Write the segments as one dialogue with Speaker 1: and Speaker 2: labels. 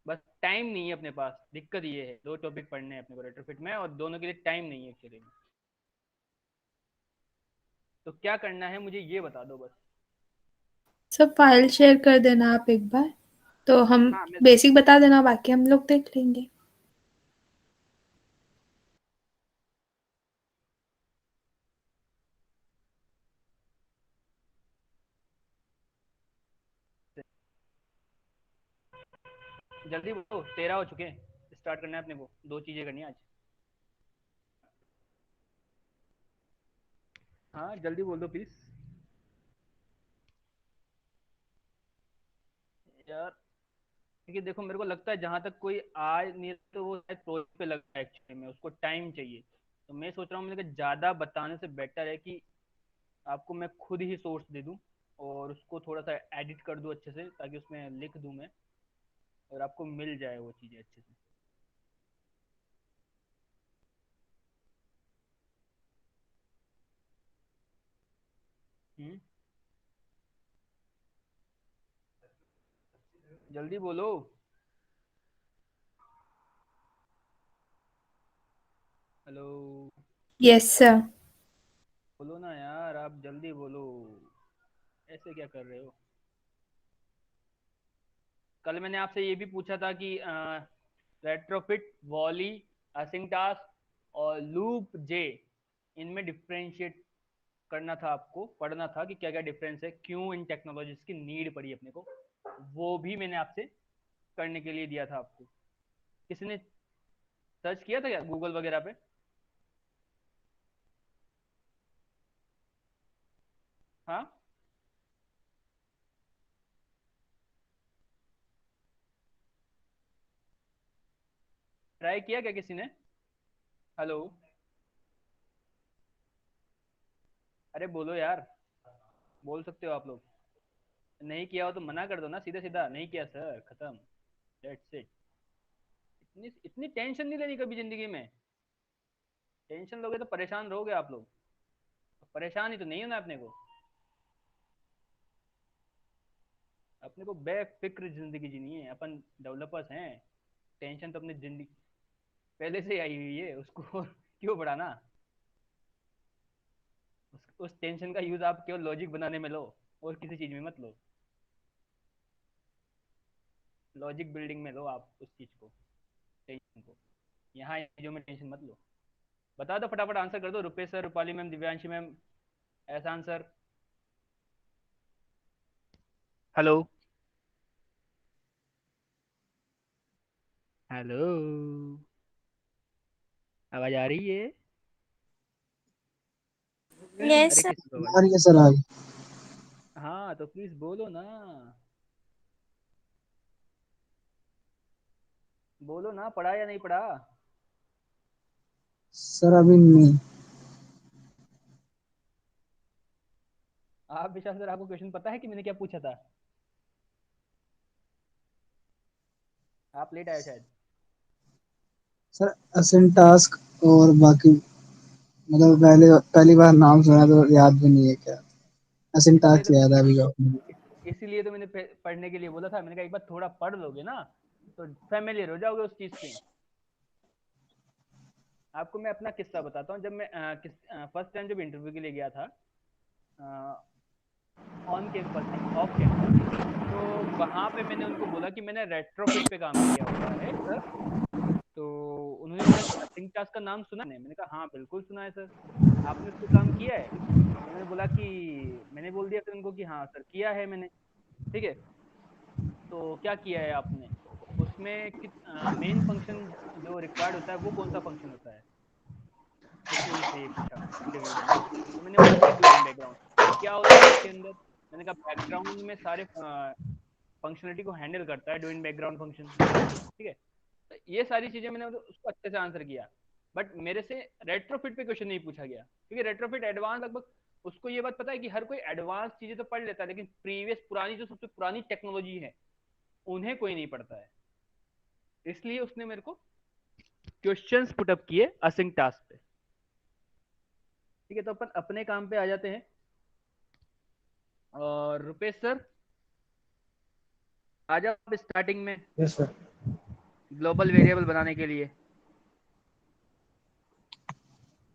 Speaker 1: बस टाइम नहीं है अपने पास, दिक्कत ये है। 2 टॉपिक पढ़ने हैं अपने को रेट्रोफिट में और दोनों के लिए टाइम नहीं है एक्चुअली। तो क्या करना है मुझे ये बता दो बस।
Speaker 2: सब फाइल शेयर कर देना आप एक बार, तो हम
Speaker 1: हाँ मैं
Speaker 2: बेसिक बता देना, बाकी हम लोग देख लेंगे।
Speaker 1: जल्दी बोलो, 13 हो चुके हैं, स्टार्ट करना है अपने को, 2 चीजें करनी है आज। हाँ जल्दी बोल दो प्लीज यार, क्योंकि देखो मेरे को लगता है जहां तक कोई आज नहीं तो वो शायद प्रोजेक्ट पे लगा है एक्चुअली में, उसको टाइम चाहिए। तो मैं सोच रहा हूँ मैंने कहा ज्यादा बताने से बेटर है कि आपको मैं खुद ही सोर्स दे दूं और उसको थोड़ा सा एडिट कर दूं अच्छे से, ताकि उसमें लिख दूं मैं और आपको मिल जाए वो चीजें अच्छे से। हम्म, जल्दी बोलो। Hello,
Speaker 2: yes sir.
Speaker 1: बोलो ना यार, आप जल्दी बोलो, ऐसे क्या कर रहे हो। कल मैंने आपसे ये भी पूछा था कि रेट्रोफिट, वॉली, असिंटास और लूप जे, इनमें डिफरेंशिएट करना था, आपको पढ़ना था कि क्या क्या डिफरेंस है, क्यों इन टेक्नोलॉजीज की नीड पड़ी अपने को। वो भी मैंने आपसे करने के लिए दिया था आपको। किसी ने सर्च किया था क्या गूगल वगैरह पे? हाँ, ट्राई किया क्या किसी ने? हेलो, अरे बोलो यार, बोल सकते हो आप लोग। नहीं किया हो तो मना कर दो ना, सीधा सीधा नहीं किया सर, खत्म, दैट्स इट। इतनी इतनी टेंशन नहीं लेनी कभी जिंदगी में। टेंशन लोगे तो परेशान रहोगे आप लोग। परेशान ही तो नहीं होना अपने को। अपने को बेफिक्र जिंदगी जीनी है, अपन डेवलपर्स हैं। टेंशन तो अपनी जिंदगी पहले से आई हुई है, उसको क्यों बढ़ाना। उस टेंशन का यूज आप केवल लॉजिक बनाने में लो, और किसी चीज में मत लो। लॉजिक बिल्डिंग में लो आप उस चीज को, टेंशन को। यहाँ जो में टेंशन मत लो। बता दो फटाफट, आंसर कर दो, Rupesh sir, Rupali ma'am, Divyanshi ma'am, ऐसा आंसर। हेलो, हेलो, आवाज आ रही है?
Speaker 3: यस
Speaker 1: अरे
Speaker 3: सर।
Speaker 1: किसी को आवाज
Speaker 4: आ
Speaker 1: नहीं।
Speaker 4: रही है सर आज।
Speaker 1: हाँ तो प्लीज बोलो ना, बोलो ना, पढ़ा या नहीं पढ़ा?
Speaker 4: सर अभी नहीं।
Speaker 1: आप विशाल सर, आपको क्वेश्चन पता है कि मैंने क्या पूछा था? आप लेट आए शायद।
Speaker 4: सर असेंट टास्क और बाकी मतलब पहली बार नाम सुना तो याद भी नहीं है क्या। असेंट
Speaker 1: इसलिए
Speaker 4: टास्क
Speaker 1: तो
Speaker 4: याद है
Speaker 1: इस,
Speaker 4: अभी आपने।
Speaker 1: इस, इसीलिए तो मैंने पढ़ने के लिए बोला था। मैंने कहा एक बार थोड़ा पढ़ लोगे ना तो फेमिलियर हो जाओगे उस चीज से। आपको मैं अपना किस्सा बताता हूँ। जब मैं फर्स्ट टाइम जब इंटरव्यू के लिए गया था, ऑन कैंपस नहीं, ऑफ कैंपस, तो वहां पे मैंने उनको बोला कि मैंने रेट्रोफिट पे काम किया हुआ है सर। तो उन्होंने बोला कि असिंग टास्क का नाम सुना है? मैंने कहा हाँ बिल्कुल सुना है सर। आपने उस पर काम किया है? तो उन्होंने बोला कि, मैंने बोल दिया फिर उनको कि हाँ सर किया है मैंने। ठीक है, तो क्या किया है आपने उसमें, मेन फंक्शन जो रिक्वायर्ड होता है वो कौन सा फंक्शन होता है? उसने मुझसे ये पूछा इंटरव्यू में। तो मैंने बोला रीड डुअलिंग बैकग्राउंड। क्या होता है उसके अंदर? मैंने कहा बैकग्राउंड में सारे फंक्शनलिटी को हैंडल करता है डुइन बैकग्राउंड फंक्शन। ठीक है, तो ये सारी चीजें मैंने उसको अच्छे से आंसर किया। बट मेरे से रेट्रोफिट पे क्वेश्चन नहीं पूछा गया, क्योंकि रेट्रोफिट एडवांस लगभग, उसको ये बात पता है कि हर कोई एडवांस चीजें तो पढ़ लेता है, लेकिन प्रीवियस पुरानी जो सबसे पुरानी टेक्नोलॉजी है उन्हें कोई नहीं पढ़ता है। इसलिए उसने मेरे को क्वेश्चंस पुटअप किए असिंग टास्क पे। ठीक है, तो अपन अपने काम पे आ जाते हैं। और रुपेश सर, आ जाओ आप स्टार्टिंग में।
Speaker 4: Yes sir.
Speaker 1: ग्लोबल वेरिएबल बनाने के लिए।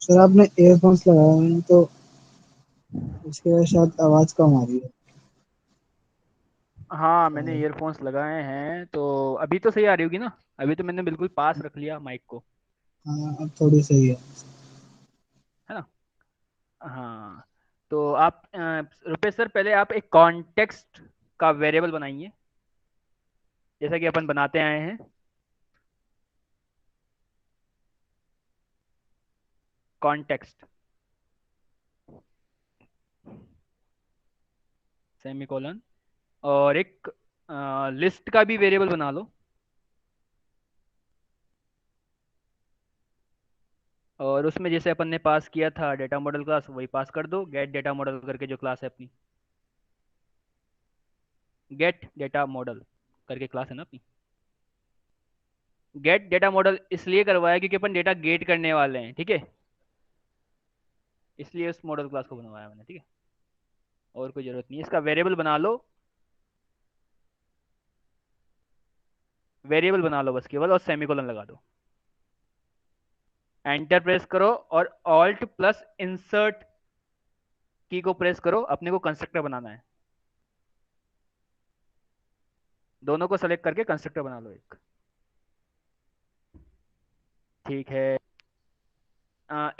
Speaker 4: सर आपने एयरफोन्स लगाए हैं तो उसके वजह से शायद आवाज कम आ रही है।
Speaker 1: हाँ मैंने ईयरफोन्स लगाए हैं, तो अभी तो सही आ रही होगी ना? अभी तो मैंने बिल्कुल पास रख लिया माइक को,
Speaker 4: हाँ अब थोड़ी सही है।
Speaker 1: है ना? हाँ, तो आप रुपेश सर, पहले आप एक कॉन्टेक्स्ट का वेरिएबल बनाइए, जैसा कि अपन बनाते आए हैं। कॉन्टेक्स्ट सेमीकोलन, और एक लिस्ट का भी वेरिएबल बना लो, और उसमें जैसे अपन ने पास किया था डेटा मॉडल क्लास, वही पास कर दो, गेट डेटा मॉडल करके जो क्लास है अपनी, गेट डेटा मॉडल करके क्लास है ना अपनी। गेट डेटा मॉडल इसलिए करवाया क्योंकि अपन डेटा गेट करने वाले हैं, ठीक है, इसलिए उस मॉडल क्लास को बनवाया मैंने, ठीक है। और कोई जरूरत नहीं है, इसका वेरिएबल बना लो, वेरिएबल बना लो बस केवल, और सेमीकोलन लगा दो। एंटर प्रेस करो और ऑल्ट प्लस इंसर्ट की को प्रेस करो, अपने को कंस्ट्रक्टर बनाना है। दोनों को सेलेक्ट करके कंस्ट्रक्टर बना लो एक, ठीक है।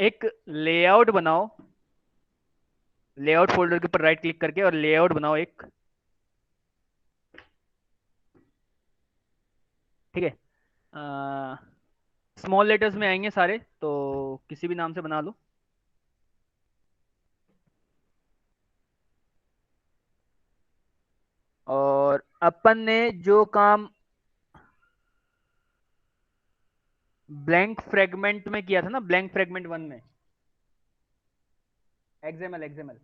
Speaker 1: एक लेआउट बनाओ, लेआउट फोल्डर के ऊपर राइट क्लिक करके और लेआउट बनाओ एक, ठीक है। स्मॉल लेटर्स में आएंगे सारे, तो किसी भी नाम से बना लो। और अपन ने जो काम ब्लैंक फ्रेगमेंट में किया था ना, ब्लैंक फ्रेगमेंट 1 में, एक्सएमएल एक्सएमएल,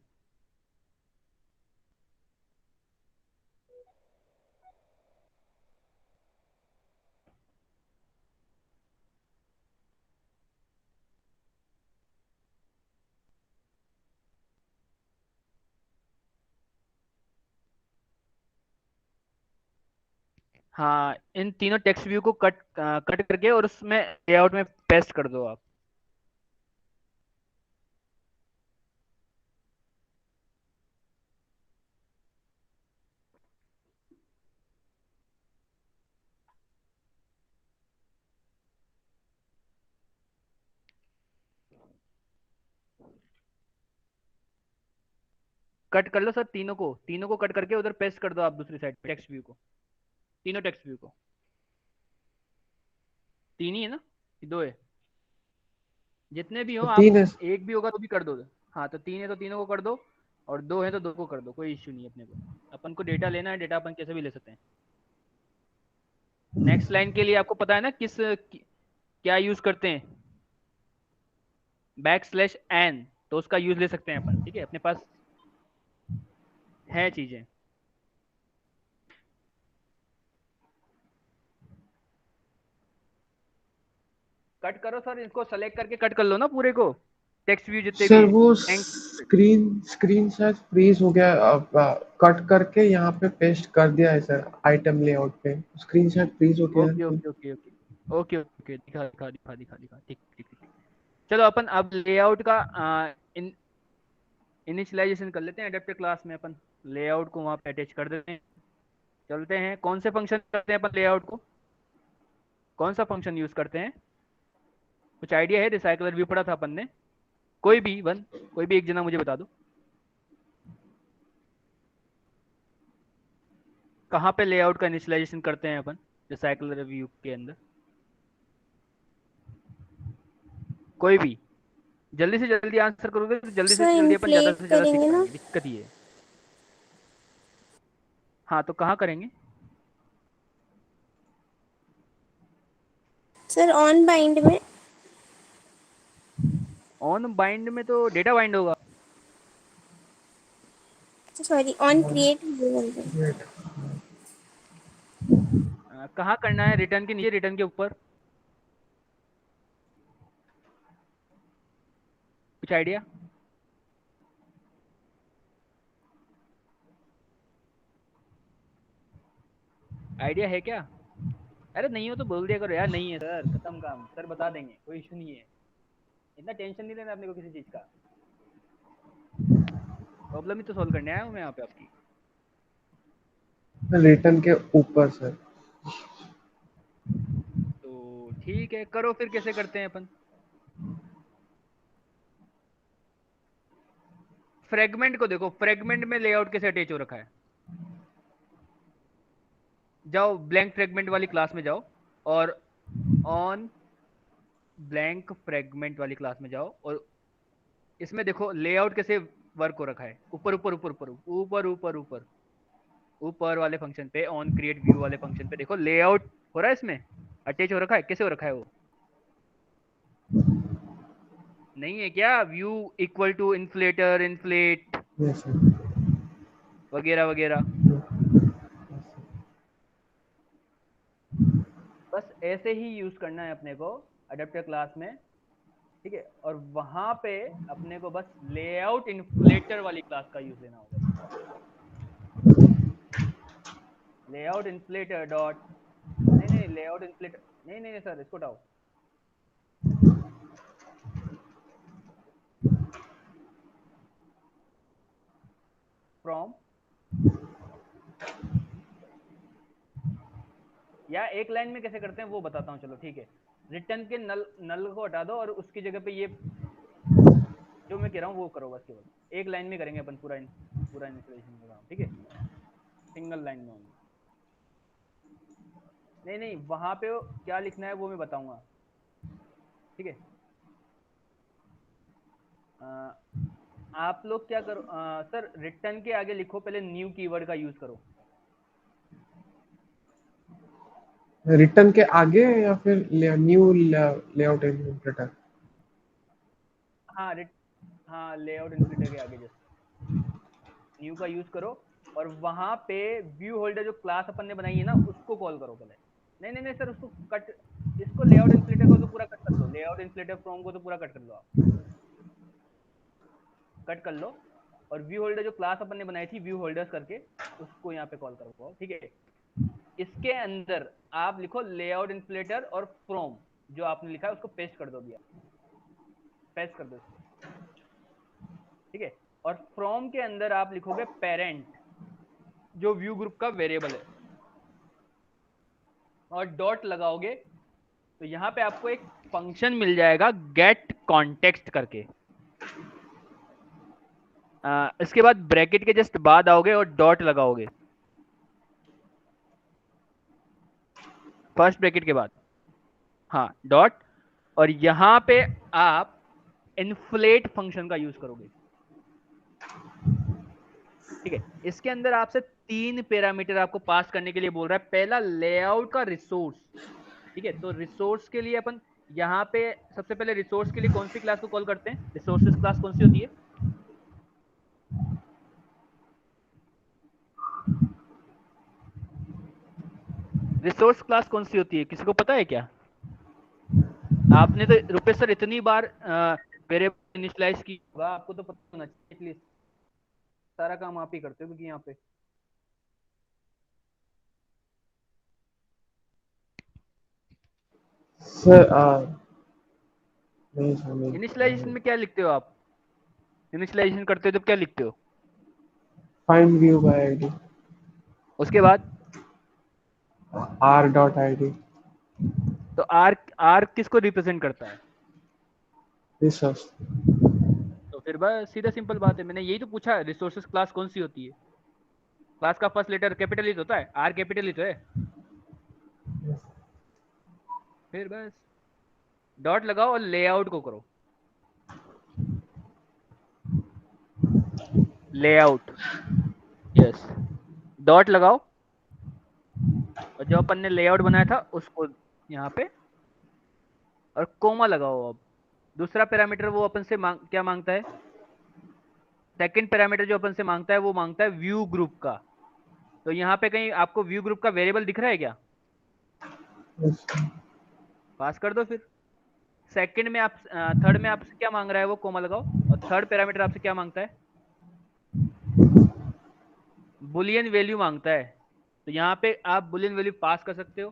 Speaker 1: हाँ इन तीनों टेक्स्ट व्यू को कट करके और उसमें लेआउट में पेस्ट कर दो आप। कट कर लो सर, तीनों को कट करके उधर पेस्ट कर दो आप दूसरी साइड टेक्स्ट व्यू को, तीनों टेक्स्ट व्यू को। तीन ही है ना कि दो है? जितने भी हो आप,
Speaker 3: तीन है।
Speaker 1: एक भी होगा तो भी कर दो। हाँ तो तीन है तो तीनों को कर दो, और दो है तो दो को कर दो, कोई इश्यू नहीं है अपने को। अपन को डेटा लेना है, डेटा अपन कैसे भी ले सकते हैं। नेक्स्ट लाइन के लिए आपको पता है ना क्या यूज करते हैं, \n, तो उसका यूज ले सकते हैं अपन, ठीक है, अपने पास है चीजें। कट करो सर, इसको सेलेक्ट करके कट कर लो ना पूरे को, टेक्स्ट व्यू जितने भी
Speaker 3: सर
Speaker 1: है।
Speaker 3: वो
Speaker 1: थैंक
Speaker 3: स्क्रीन स्क्रीन शायद फ्रीज हो गया। अब कट करके यहाँ पे पेस्ट कर दिया है सर, आइटम लेआउट पे स्क्रीन शायद फ्रीज हो गया
Speaker 1: ओके
Speaker 3: है।
Speaker 1: Okay okay okay okay okay, दिखा दिखा दिखा दिखा दिखा, ठीक ठीक ठीक। चलो अपन अब लेआउट का इन इनिशियलाइजेशन कर लेते हैं एडेप्टर क्लास में, अपन लेआउट को वहाँ पे अटैच कर देते हैं। चलते हैं, कौन से फंक्शन करते हैं अपन लेआउट को, कौन सा फंक्शन यूज करते हैं? कुछ आइडिया है? रिसाइकलर व्यू पढ़ा था अपन ने, कोई भी वन, कोई भी एक जना मुझे बता दो, कहाँ पे लेआउट का इनिशियलाइजेशन करते हैं अपन रिसाइकलर व्यू के अंदर? कोई भी, जल्दी से जल्दी आंसर करोगे तो जल्दी से
Speaker 2: सर
Speaker 1: जल्दी अपन ज्यादा
Speaker 2: इन्फ्लेट
Speaker 1: से ज्यादा सीख
Speaker 2: करेंगे ना?
Speaker 1: पाएंगे, दिक्कत ये है। हाँ तो कहाँ करेंगे?
Speaker 2: सर ऑन बाइंड में।
Speaker 1: ऑन बाइंड में तो डेटा बाइंड होगा।
Speaker 2: सॉरी, ऑन क्रिएट बोल रहे हैं।
Speaker 1: कहाँ करना है, रिटर्न के नीचे, रिटर्न के ऊपर? कुछ आइडिया? आइडिया है क्या? अरे नहीं हो तो बोल दिया करो यार, नहीं है सर, खत्म काम, सर बता देंगे, कोई इशू नहीं है, इतना टेंशन नहीं लेना अपने को किसी चीज का, प्रॉब्लम ही तो सॉल्व करने आया हूँ मैं यहाँ पे आपकी।
Speaker 3: रिटर्न के ऊपर सर।
Speaker 1: तो ठीक है, करो फिर, कैसे करते हैं अपन। फ्रेगमेंट को देखो, फ्रेगमेंट में लेआउट कैसे अटैच हो रखा है। जाओ ब्लैंक फ्रेगमेंट वाली क्लास में जाओ, और ऑन ब्लैंक फ्रेगमेंट वाली क्लास में जाओ, और इसमें देखो लेआउट कैसे वर्क हो रखा है। ऊपर ऊपर ऊपर ऊपर ऊपर ऊपर ऊपर ऊपर वाले फंक्शन पे, ऑन क्रिएट व्यू वाले फंक्शन पे देखो, लेआउट हो रहा है इसमें, अटैच हो रखा है। कैसे हो रखा है वो, नहीं है क्या? View equal to inflater, inflate
Speaker 3: yes sir.
Speaker 1: वगैरह वगैरह। बस ऐसे ही यूज करना है अपने को अडेप्टर क्लास में, ठीक है। और वहां पे अपने को बस लेआउट इन्फ्लेटर वाली क्लास का यूज लेना होगा। लेआउट इन्फ्लेटर डॉट, नहीं नहीं लेआउट इन्फ्लेटर, नहीं नहीं सर, इसको हटाओ। फ्रॉम, या एक लाइन में कैसे करते हैं वो बताता हूँ, चलो ठीक है। रिटर्न के नल, नल को हटा दो और उसकी जगह पे ये जो मैं कह रहा हूँ वो करो, बस केवल एक लाइन में करेंगे अपन पूरा पूरा इंस्टॉलेशन का काम, ठीक है, सिंगल लाइन में होंगे। नहीं नहीं, वहां पे क्या लिखना है वो मैं बताऊंगा, ठीक है। आप लोग क्या करो, सर रिटर्न के आगे लिखो पहले न्यू कीवर्ड का यूज करो।
Speaker 3: रिटर्न के आगे या फिर न्यू लेआउट इंटरप्रेटर।
Speaker 1: हाँ हाँ, लेआउट इन्फ्लेटर के आगे जस्ट न्यू का यूज करो, और वहां पे व्यू होल्डर जो क्लास अपन ने बनाई है ना उसको कॉल करो पहले। नहीं नहीं नहीं सर, उसको कट, इसको लेआउट इन्फ्लेटर को तो पूरा कट कर लो, लेआउट इन्फ्लेटर फ्रॉम को तो पूरा कट कर लो आप, कट कर लो। और व्यू होल्डर जो क्लास अपन ने बनाई थी व्यू होल्डर्स करके, उसको यहाँ पे कॉल करो, ठीक है। इसके अंदर आप लिखो लेआउट इन्फ्लेटर और फ्रॉम, जो आपने लिखा है उसको पेस्ट कर दो, दिया पेस्ट कर दो इसको, ठीक है। और फ्रॉम के अंदर आप लिखोगे पेरेंट, जो व्यू ग्रुप का वेरिएबल है, और डॉट लगाओगे तो यहाँ पे आपको एक फंक्शन मिल जाएगा गेट कॉन्टेक्स्ट करके। इसके बाद ब्रैकेट के जस्ट बाद आओगे और डॉट लगाओगे, फर्स्ट ब्रैकेट के बाद, हाँ डॉट। और यहाँ पे आप इन्फ्लेट फंक्शन का यूज करोगे, ठीक है। इसके अंदर आपसे 3 पैरामीटर आपको पास करने के लिए बोल रहा है। पहला लेआउट का रिसोर्स, ठीक है। तो रिसोर्स के लिए अपन यहाँ पे सबसे पहले रिसोर्स के लिए कौन सी क्लास को कॉल करते हैं, रिसोर्सेस क्लास कौन सी होती है? रिसोर्स क्लास कौन सी होती है, किसी को पता है क्या? आपने तो रुपेश सर इतनी बार वेरिएबल इनिशियलाइज की होगा, आपको तो पता होना चाहिए एटलीस्ट, सारा काम आप ही करते हो क्योंकि यहाँ पे
Speaker 3: सर नहीं सर नहीं।
Speaker 1: इनिशियलाइजेशन में क्या लिखते हो आप? इनिशियलाइजेशन करते हो तो क्या लिखते हो?
Speaker 3: फाइंड व्यू बाय आईडी,
Speaker 1: उसके बाद
Speaker 3: आर डॉट आईडी,
Speaker 1: तो आर, आर किसको रिप्रेजेंट करता है?
Speaker 3: रिसोर्स।
Speaker 1: तो फिर बस सीधा सिंपल बात है, मैंने यही तो पूछा, रिसोर्सेस क्लास कौन सी होती है? क्लास का फर्स्ट लेटर कैपिटल ही तो होता है, आर कैपिटल ही तो है। फिर बस डॉट लगाओ और लेआउट को करो, लेआउट, यस, डॉट लगाओ, और जो अपन ने लेआउट बनाया था उसको यहाँ पे, और कोमा लगाओ। अब दूसरा पैरामीटर वो अपन से क्या मांगता है? सेकंड पैरामीटर जो अपन से मांगता है वो मांगता है व्यू ग्रुप का। तो यहाँ पे कहीं आपको व्यू ग्रुप का वेरिएबल दिख रहा है क्या? पास कर दो फिर। सेकंड में आप, थर्ड में आपसे क्या मांग रहा है वो कोमा लगाओ, और थर्ड पैरामीटर आपसे क्या मांगता है? बुलियन वैल्यू मांगता है। तो यहाँ पे आप बुलियन वैल्यू पास कर सकते हो,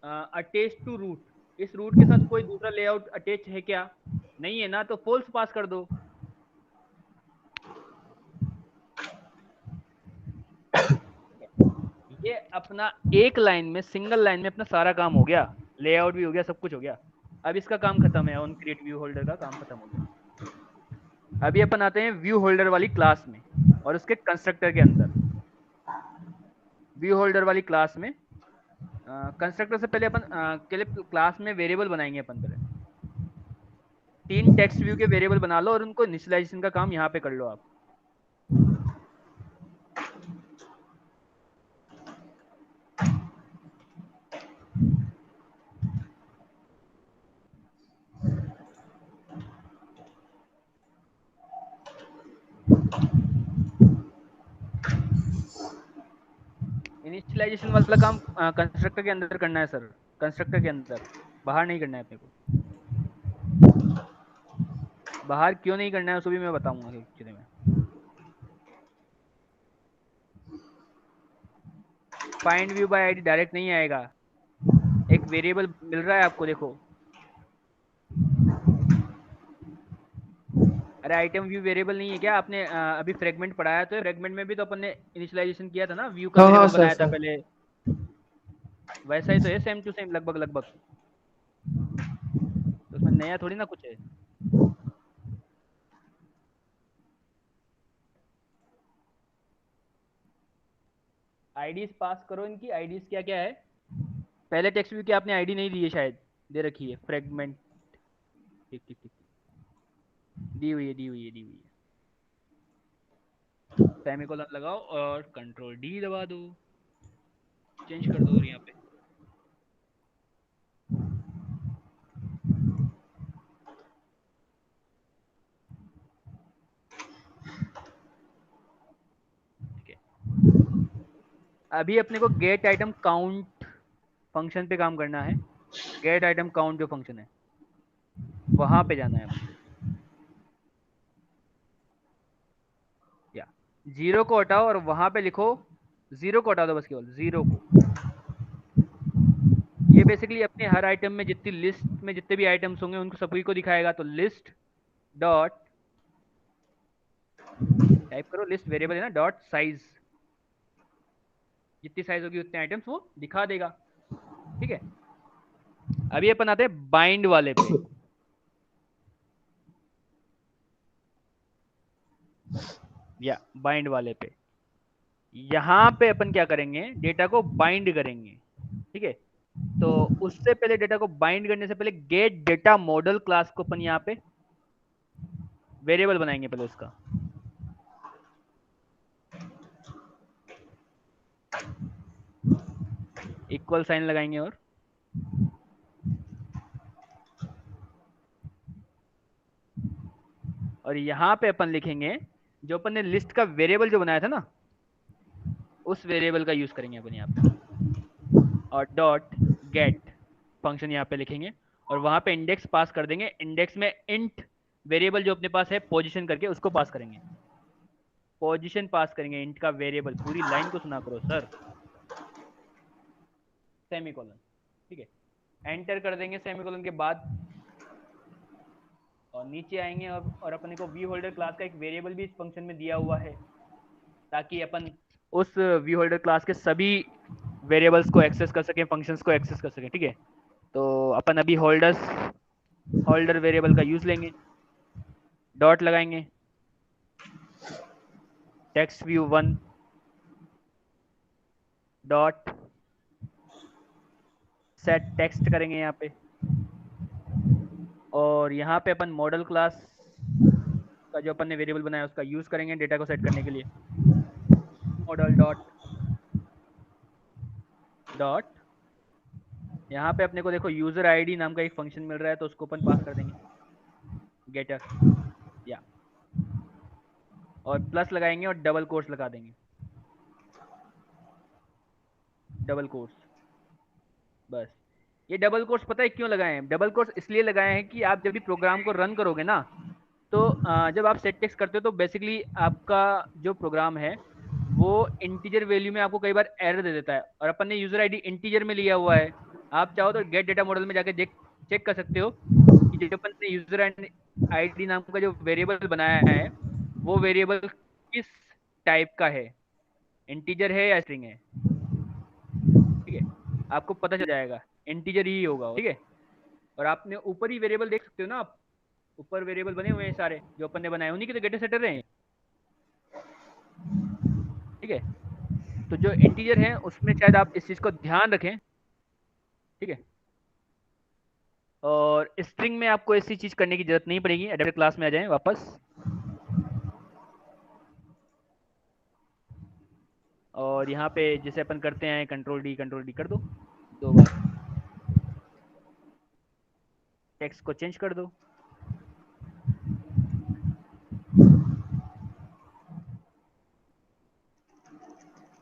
Speaker 1: अटैच टू रूट, इस रूट के साथ कोई दूसरा लेआउट अटैच है क्या? नहीं है ना, तो फॉल्स पास कर दो। ये अपना एक लाइन में, सिंगल लाइन में अपना सारा काम हो गया, लेआउट भी हो गया, सब कुछ हो गया। अब इसका काम खत्म है, ऑन क्रिएट व्यू होल्डर का काम खत्म हो गया। अभी अपन आते हैं व्यू होल्डर वाली क्लास में और उसके कंस्ट्रक्टर के अंदर। व्यू होल्डर वाली क्लास में कंस्ट्रक्टर से पहले अपन क्लास में वेरिएबल बनाएंगे अपन पहले। 3 टेक्स्ट व्यू के वेरिएबल बना लो और उनको इनिशियलाइजेशन का काम यहाँ पे कर लो आप। इनिशियलाइजेशन वाला काम कंस्ट्रक्टर के अंदर करना है सर, कंस्ट्रक्टर के अंदर, बाहर नहीं करना है अपने को। बाहर क्यों नहीं करना है उसको भी मैं बताऊंगा एक्चुअली में। Find view by ID direct नहीं आएगा, एक वेरिएबल मिल रहा है आपको, देखो। अरे आइटम व्यू वेरिएबल नहीं है क्या? आपने अभी फ्रेगमेंट पढ़ाया, तो फ्रेगमेंट में भी तो अपन ने इनिशियलाइजेशन किया था ना, व्यू का
Speaker 3: हाँ हाँ
Speaker 1: वेरिएबल
Speaker 3: सर
Speaker 1: बनाया था
Speaker 3: सर।
Speaker 1: पहले। वैसा ही तो है, सेम टू सेम, लगभग लगभग। तो उसमें नया थोड़ी ना कुछ है। आईडीज पास करो, इनकी आईडीज क्या क्या है। पहले टेक्स्ट व्यू की आपने आईडी नहीं दी है शायद, दे रखी है फ्रेगमेंट। ठीक ठीक ठीक, दी हुई है, दी हुई है, दी हुई है। सेमीकोलन लगाओ और कंट्रोल डी दबा दो, चेंज कर दो और यहाँ पे। ठीक है, अभी अपने को गेट आइटम काउंट फंक्शन पे काम करना है। गेट आइटम काउंट जो फंक्शन है वहां पे जाना है अपने को। या 0 को हटाओ और वहां पे लिखो, 0 को हटा दो बस, केवल 0 को। ये बेसिकली अपने हर आइटम में जितनी लिस्ट में जितने भी आइटम्स होंगे उनको सभी को दिखाएगा। तो लिस्ट डॉट, टाइप करो लिस्ट वेरिएबल है ना, डॉट साइज, जितनी साइज होगी उतने आइटम्स वो दिखा देगा। ठीक है, अभी अपन आते हैं बाइंड वाले पे। या बाइंड वाले पे, यहाँ पे अपन क्या करेंगे, डेटा को बाइंड करेंगे। ठीक है, तो उससे पहले, डेटा को बाइंड करने से पहले गेट डेटा मॉडल क्लास को अपन यहाँ पे वेरिएबल बनाएंगे पहले उसका। इक्वल साइन लगाएंगे और यहाँ पे अपन लिखेंगे जो अपन ने लिस्ट का वेरिएबल जो बनाया था ना, उस वेरिएबल का यूज करेंगे अपन यहाँ पे। और डॉट गेट फंक्शन यहाँ पे लिखेंगे और वहां पे इंडेक्स पास कर देंगे। इंडेक्स में इंट वेरिएबल जो अपने पास है पोजीशन करके उसको पास करेंगे। पोजीशन पास करेंगे इंट का वेरिएबल। पूरी लाइन को सुना करो सर। सेमीकोलन, ठीक है, एंटर कर देंगे सेमीकोलन के बाद और नीचे आएंगे और अपने को व्यू होल्डर क्लास का एक वेरिएबल भी इस फंक्शन में दिया हुआ है, ताकि अपन उस व्यू होल्डर क्लास के सभी वेरिएबल्स को एक्सेस कर सकें, फंक्शंस को एक्सेस कर सकें। ठीक है, तो अपन अभी होल्डर वेरिएबल का यूज लेंगे, डॉट लगाएंगे, text view 1 dot set text करेंगे यहाँ पे। और यहाँ पे अपन मॉडल क्लास का जो अपन ने वेरिएबल बनाया उसका यूज करेंगे डेटा को सेट करने के लिए। मॉडल डॉट यहाँ पे अपने को देखो यूजर आईडी नाम का एक फंक्शन मिल रहा है, तो उसको अपन पास कर देंगे गेटर, या और प्लस लगाएंगे और डबल कोट्स लगा देंगे, डबल कोट्स। बस, ये डबल कोट्स पता है क्यों लगाए हैं? डबल कोट्स इसलिए लगाए हैं कि आप जब भी प्रोग्राम को रन करोगे ना, तो जब आप सेट टेक्स्ट करते हो तो बेसिकली आपका जो प्रोग्राम है वो इंटीजर वैल्यू में आपको कई बार एरर दे देता है, और अपन ने यूजर आईडी इंटीजर में लिया हुआ है, आप चाहो तो गेट डेटा मॉडल में जाके चेक कर सकते हो कि जो अपन ने यूजर आईडी नाम का जो वेरिएबल बनाया है वो वेरिएबल किस टाइप का है, इंटीजर है या स्ट्रिंग है। ठीक है, आपको पता चल जाएगा इंटीजर ही होगा, ठीक है। और आपने ऊपर ही वेरिएबल देख सकते हो ना, आप ऊपर वेरिएबल बने हुए हैं सारे जो अपन ने बनाए, उन्हीं के तो गेटर सेटर हैं। ठीक है, तो जो इंटीजर है उसमें शायद आप इस चीज को ध्यान रखें। ठीक है, और स्ट्रिंग में आपको ऐसी चीज करने की जरूरत नहीं पड़ेगी। एडेप्टर क्लास में आ जाएं वापस, और यहाँ पे जैसे अपन करते हैं कंट्रोल डी कर दो 2 बार, टेक्स्ट को चेंज कर दो।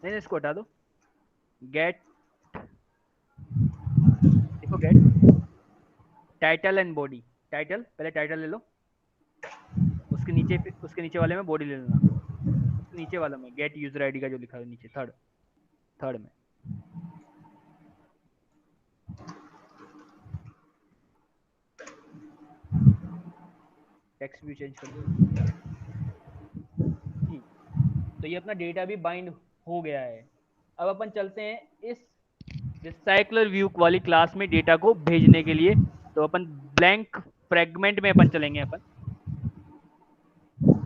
Speaker 1: नहीं, इसको हटा दो। गेट, देखो get title and body. Title, पहले टाइटल ले लो, उसके नीचे वाले में बॉडी ले लेना। उसके नीचे वाला में गेट यूजर आईडी का जो लिखा है नीचे, थर्ड में। टेक्स्ट भी चेंज कर दो। तो ये अपना डेटा भी बाइंड हो गया है। अब अपन चलते हैं इस रिसाइकलर व्यू वाली क्लास में डेटा को भेजने के लिए। तो अपन ब्लैंक फ्रेगमेंट में अपन चलेंगे अपन।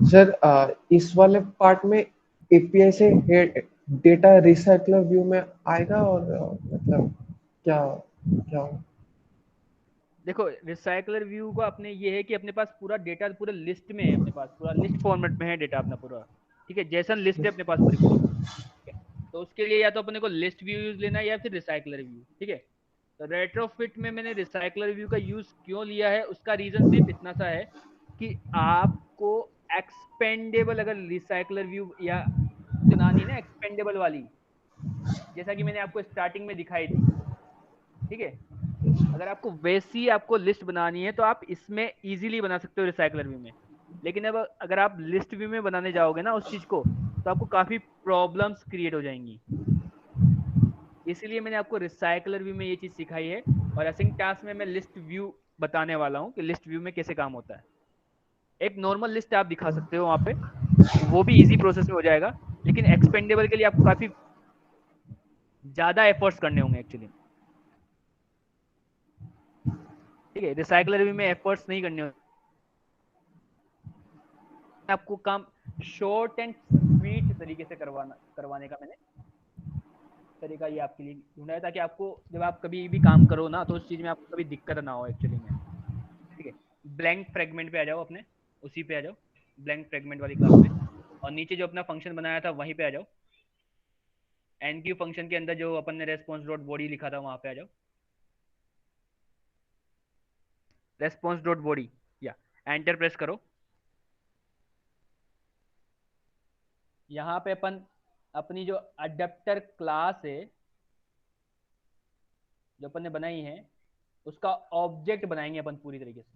Speaker 3: सर इस वाले पार्ट में एपीआई से डेटा रिसाइकलर व्यू में आएगा, और मतलब क्या क्या
Speaker 1: देखो, रिसाइकलर व्यू का अपने ये है कि अपने पास पूरा डेटा पूरा लिस्ट में है, अपने पास पूरा लिस्ट फॉर्मेट में है डेटा अपना पूरा। ठीक है, जैसन लिस्ट है अपने पास पूरी पूरी। ठीक है, तो उसके लिए या तो अपने को लिस्ट व्यू यूज लेना है या फिर रिसाइकलर व्यू। ठीक है, तो रेट्रोफिट में मैंने रिसाइकलर व्यू का यूज क्यों लिया है, उसका रीजन सिर्फ इतना सा है कि आपको एक्सपेंडेबल, अगर रिसाइकलर व्यू या चुनानी ना एक्सपेंडेबल वाली, जैसा कि मैंने आपको स्टार्टिंग में दिखाई थी। ठीक है, अगर आपको वैसी आपको लिस्ट बनानी है तो आप इसमें इजीली बना सकते हो रिसाइकलर व्यू में। लेकिन अब अगर आप लिस्ट व्यू में बनाने जाओगे ना उस चीज को, तो आपको काफी प्रॉब्लम्स क्रिएट हो जाएंगी। इसीलिए मैंने आपको रिसाइकलर व्यू में ये चीज सिखाई है, और असिंग टास्क में मैं लिस्ट व्यू बताने वाला हूँ कि लिस्ट व्यू में कैसे काम होता है। एक नॉर्मल लिस्ट आप दिखा सकते हो वहां पे, वो भी इजी प्रोसेस में हो जाएगा। लेकिन एक्सपेंडेबल के लिए आपको काफी ज्यादा एफर्ट्स करने होंगे एक्चुअली। ठीक है, रिसाइकलर व्यू में एफर्ट्स नहीं करने होंगे। आपको काम शॉर्ट एंड स्वीट तरीके से करवाने का मैंने तरीका ये आपके लिए ढूंढा है, ताकि आपको जब आप कभी भी काम करो ना तो उस चीज में आपको कभी दिक्कत ना हो एक्चुअली में। ठीक है, ब्लैंक फ्रेगमेंट पे आ जाओ, अपने उसी पे आ जाओ, ब्लैंक फ्रेगमेंट वाली क्लास पे, और नीचे जो अपना फंक्शन बनाया था वहीं पे आ जाओ। एनक्यू फंक्शन के अंदर जो अपन ने रेस्पॉन्स डॉट बॉडी लिखा था वहां पे आ जाओ, रेस्पॉन्स डॉट बॉडी, या एंटर प्रेस करो। यहाँ पे अपन अपनी जो अडेप्टर क्लास है जो अपन ने बनाई है उसका ऑब्जेक्ट बनाएंगे अपन पूरी तरीके से।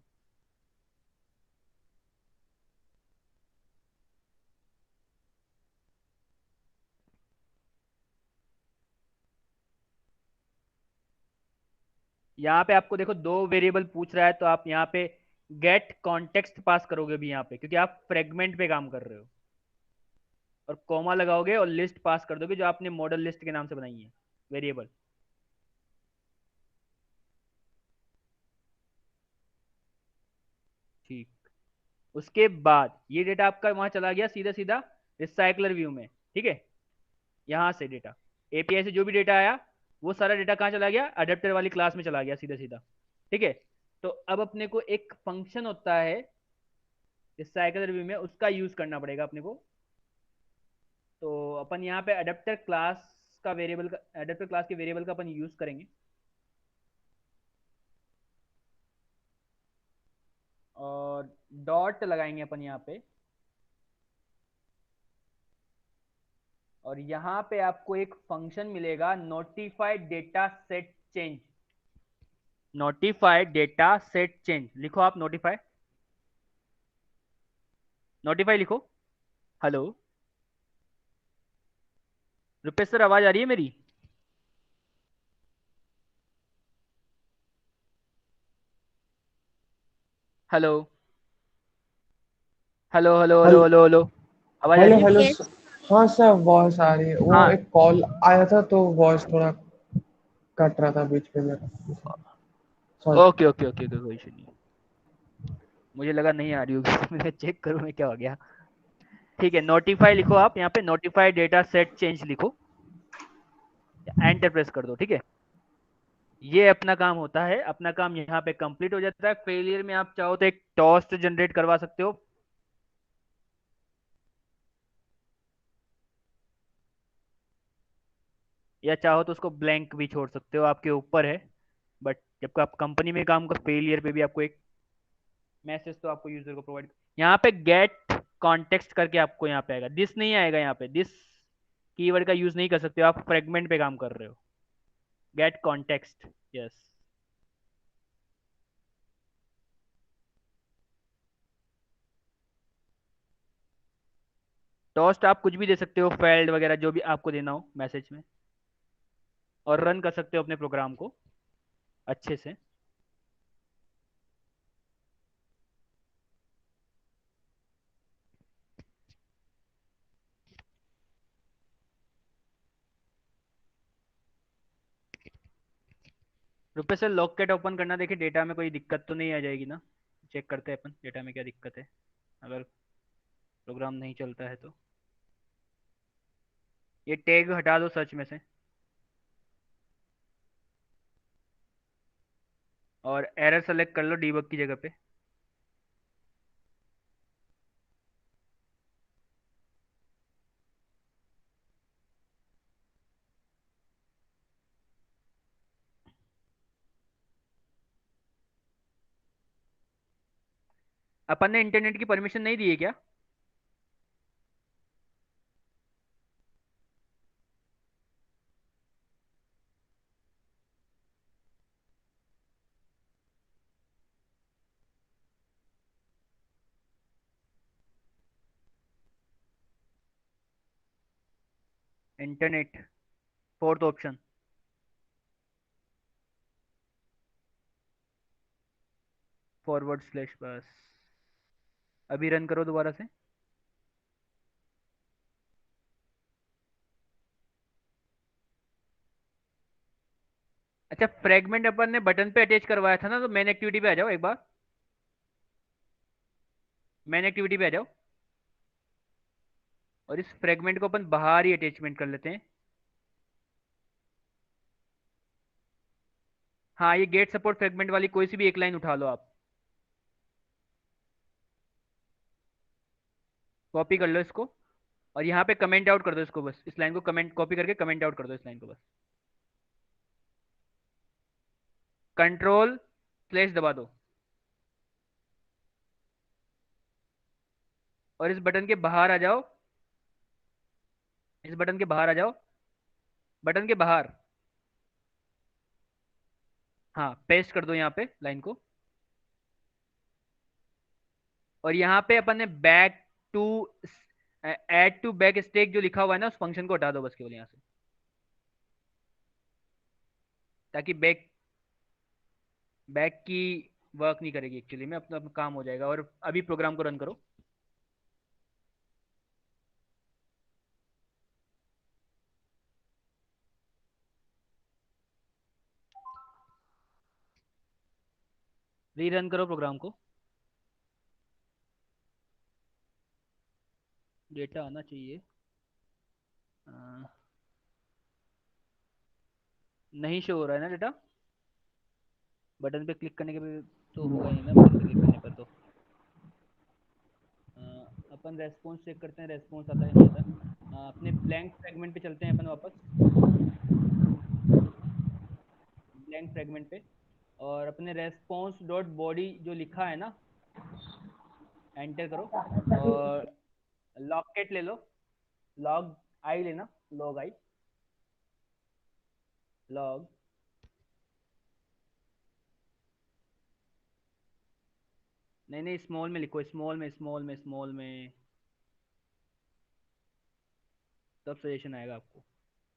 Speaker 1: यहाँ पे आपको देखो 2 वेरिएबल पूछ रहा है, तो आप यहाँ पे गेट कॉन्टेक्स्ट पास करोगे भी यहाँ पे, क्योंकि आप फ्रेगमेंट पे काम कर रहे हो, और कॉमा लगाओगे और लिस्ट पास कर दोगे जो आपने मॉडल लिस्ट के नाम से बनाई है वेरिएबल। ठीक, उसके बाद ये डेटा आपका वहां चला गया सीधा सीधा रिसाइकलर व्यू में। ठीक है, यहाँ से डेटा एपीआई से जो भी डेटा आया वो सारा डेटा कहाँ चला गया, अडेप्टर वाली क्लास में चला गया सीधा सीधा। ठीक है, तो अब अपने को एक फंक्शन होता है रिसाइकलर व्यू में, उसका यूज करना पड़ेगा अपने को। तो अपन यहाँ पे अडेप्टर क्लास का वेरिएबल का, अडेप्टर क्लास के वेरिएबल का अपन यूज करेंगे, और डॉट लगाएंगे अपन यहाँ पे। और यहाँ पे आपको एक फंक्शन मिलेगा notified data set change. Notified data set change लिखो आप, नोटिफाई, नोटिफाई लिखो। हेलो रुपेश सर, आवाज आ रही है मेरी? Hello hello hello hello
Speaker 3: hello
Speaker 1: hello hello, आवाज आ
Speaker 3: हेलो
Speaker 1: रही है?
Speaker 3: Hello
Speaker 2: Yes.
Speaker 3: हाँ सर, वॉइस आ रही है। वो
Speaker 1: हाँ।
Speaker 3: एक कॉल आया था तो वॉइस थोड़ा कट रहा था बीच में मेरा। Sorry.
Speaker 1: Okay okay okay okay, कोई इशू नहीं। मुझे लगा नहीं आ रही होगी मैं चेक करूँ मैं, क्या हो गया। ठीक है, नोटिफाई लिखो आप यहाँ पे, नोटिफाई डेटा सेट चेंज लिखो, एंटर प्रेस कर दो। ठीक है, ये अपना काम होता है, अपना काम यहाँ पे कंप्लीट हो जाता है। फेलियर में आप चाहो तो एक टोस्ट जनरेट करवा सकते हो, या चाहो तो उसको ब्लैंक भी छोड़ सकते हो, आपके ऊपर है। बट जब आप कंपनी में काम कर, फेलियर पे भी आपको एक मैसेज तो आपको यूजर को प्रोवाइड, यहाँ पे गेट कॉन्टेक्स्ट करके आपको यहाँ पे आएगा, दिस नहीं आएगा यहाँ पे, दिस कीवर्ड का यूज नहीं कर सकते हो, आप फ्रेगमेंट पे काम कर रहे हो। Gate context, yes. टोस्ट आप कुछ भी दे सकते हो, फेल्ड वगैरह जो भी आपको देना हो मैसेज में, और रन कर सकते हो अपने प्रोग्राम को अच्छे से। रुपये से लॉकेट ओपन करना, देखिए डेटा में कोई दिक्कत तो नहीं आ जाएगी ना। चेक करते हैं अपन डेटा में क्या दिक्कत है, अगर प्रोग्राम नहीं चलता है तो। ये टैग हटा दो सर्च में से, और एरर सेलेक्ट कर लो डीबग की जगह पे। अपन ने इंटरनेट की परमिशन नहीं दी है क्या? Internet, fourth option, forward slash, बस। अभी रन करो दोबारा से। अच्छा, फ्रेगमेंट अपन ने बटन पे अटैच करवाया था ना, तो मेन एक्टिविटी पे आ जाओ एक बार, मेन एक्टिविटी पे आ जाओ, और इस फ्रेगमेंट को अपन बाहर ही अटैचमेंट कर लेते हैं। हाँ, ये गेट सपोर्ट फ्रेगमेंट वाली कोई सी भी एक लाइन उठा लो आप, कॉपी कर लो इसको, और यहाँ पे कमेंट आउट कर दो इसको, बस इस लाइन को कमेंट कॉपी करके कमेंट आउट कर दो इस लाइन को, बस। कंट्रोल स्लैश दबा दो, और इस बटन के बाहर आ जाओ, इस बटन के बाहर आ जाओ, बटन के बाहर। हाँ, पेस्ट कर दो यहाँ पे लाइन को, और यहाँ पे अपन ने back to, add to back stack जो लिखा हुआ है ना, उस फंक्शन को हटा दो बस केवल यहाँ से, ताकि बैक बैक की वर्क नहीं करेगी एक्चुअली में, अपना अपना काम हो जाएगा। और अभी प्रोग्राम को रन करो। रीरन करो प्रोग्राम को, डेटा आना चाहिए। अ, नहीं शो हो रहा है ना डेटा, बटन पे क्लिक करने के भी तो होगा ही ना, बटन पे क्लिक करने पर तो। अ, अपन रेस्पॉन्स चेक करते हैं, रेस्पॉन्स आता है नहीं आता। अपने ब्लैंक फ्रेगमेंट पे चलते हैं अपन वापस, ब्लैंक फ्रेगमेंट पे, और अपने रेस्पॉन्स डॉट बॉडी जो लिखा है ना, एंटर करो, और लॉकेट ले लो, लॉग आई लेना, लॉग आई, लॉग। नहीं नहीं, स्मॉल में लिखो, स्मॉल में, स्मॉल में, स्मॉल में, तब सजेशन आएगा आपको।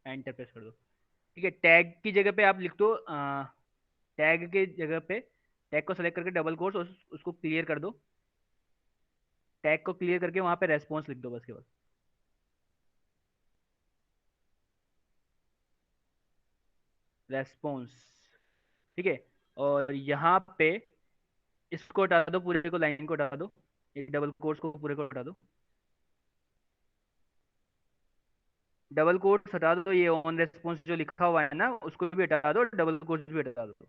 Speaker 1: एंटर प्रेस कर दो। ठीक है, टैग की जगह पे आप लिख दो, टैग के जगह पे टैग को सेलेक्ट करके डबल कोट्स उसको क्लियर कर दो। टैग को क्लियर करके वहां पे रेस्पॉन्स लिख दो बस केवल। रेस्पॉन्स, ठीक है। और यहाँ पे इसको हटा दो, पूरे को, लाइन को हटा दो, ये डबल कोट्स को पूरे को हटा दो। डबल कोट्स हटा दो, ये ऑन रेस्पॉन्स जो लिखा हुआ है ना उसको भी हटा दो, डबल कोट्स भी हटा दो।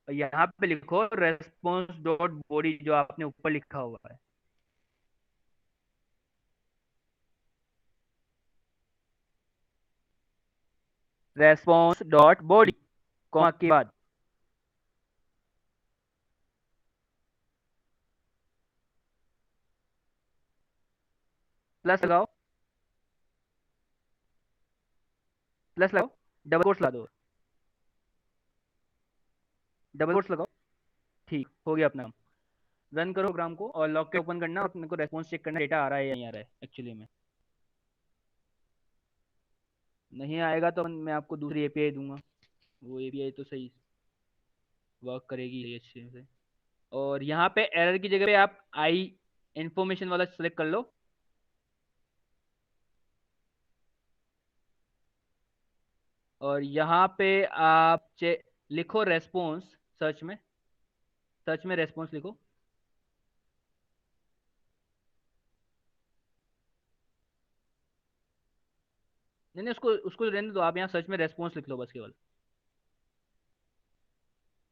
Speaker 1: और यहाँ पे लिखो रेस्पॉन्स डॉट बॉडी, जो आपने ऊपर लिखा हुआ है। रेस्पॉन्स डॉट बॉडी, कॉमा के बाद प्लस लगाओ, प्लस लगाओ, डबल कोट्स लगा दो, डबल कोट्स लगाओ। ठीक हो गया अपना काम। रन करो प्रोग्राम को और लॉग के ओपन करना और अपने को रेस्पॉन्स चेक करना, डेटा आ रहा है या नहीं आ रहा है एक्चुअली में। नहीं आएगा तो मैं आपको दूसरी एपीआई दूंगा, वो एपीआई तो सही वर्क करेगी ये अच्छे से। और यहाँ पे एरर की जगह पे आप आई इंफॉर्मेशन वाला सेलेक्ट कर लो। और यहाँ पे आप लिखो रेस्पॉन्स, सर्च में रेस्पॉन्स लिखो। नहीं नहीं, उसको उसको रहने दो, आप यहाँ सर्च में रेस्पॉन्स लिख लो बस केवल।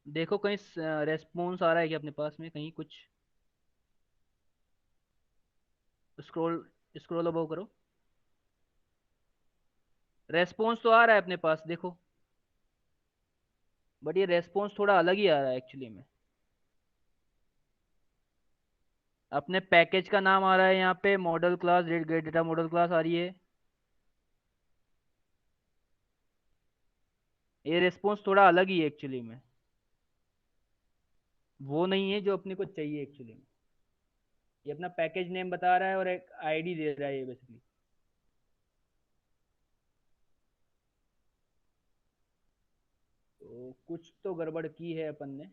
Speaker 1: देखो कहीं रेस्पॉन्स आ रहा है क्या अपने पास में कहीं कुछ। स्क्रॉल स्क्रॉल अबव करो, रेस्पॉन्स तो आ रहा है अपने पास देखो। बट ये रेस्पॉन्स थोड़ा अलग ही आ रहा है एक्चुअली में। अपने पैकेज का नाम आ रहा है यहाँ पे model class, get data model class आ रही है। ये रेस्पॉन्स थोड़ा अलग ही है एक्चुअली में, वो नहीं है जो अपने को चाहिए एक्चुअली में। ये अपना पैकेज नेम बता रहा है और एक आईडी दे रहा है ये बेसिकली। तो कुछ तो गड़बड़ की है अपन ने।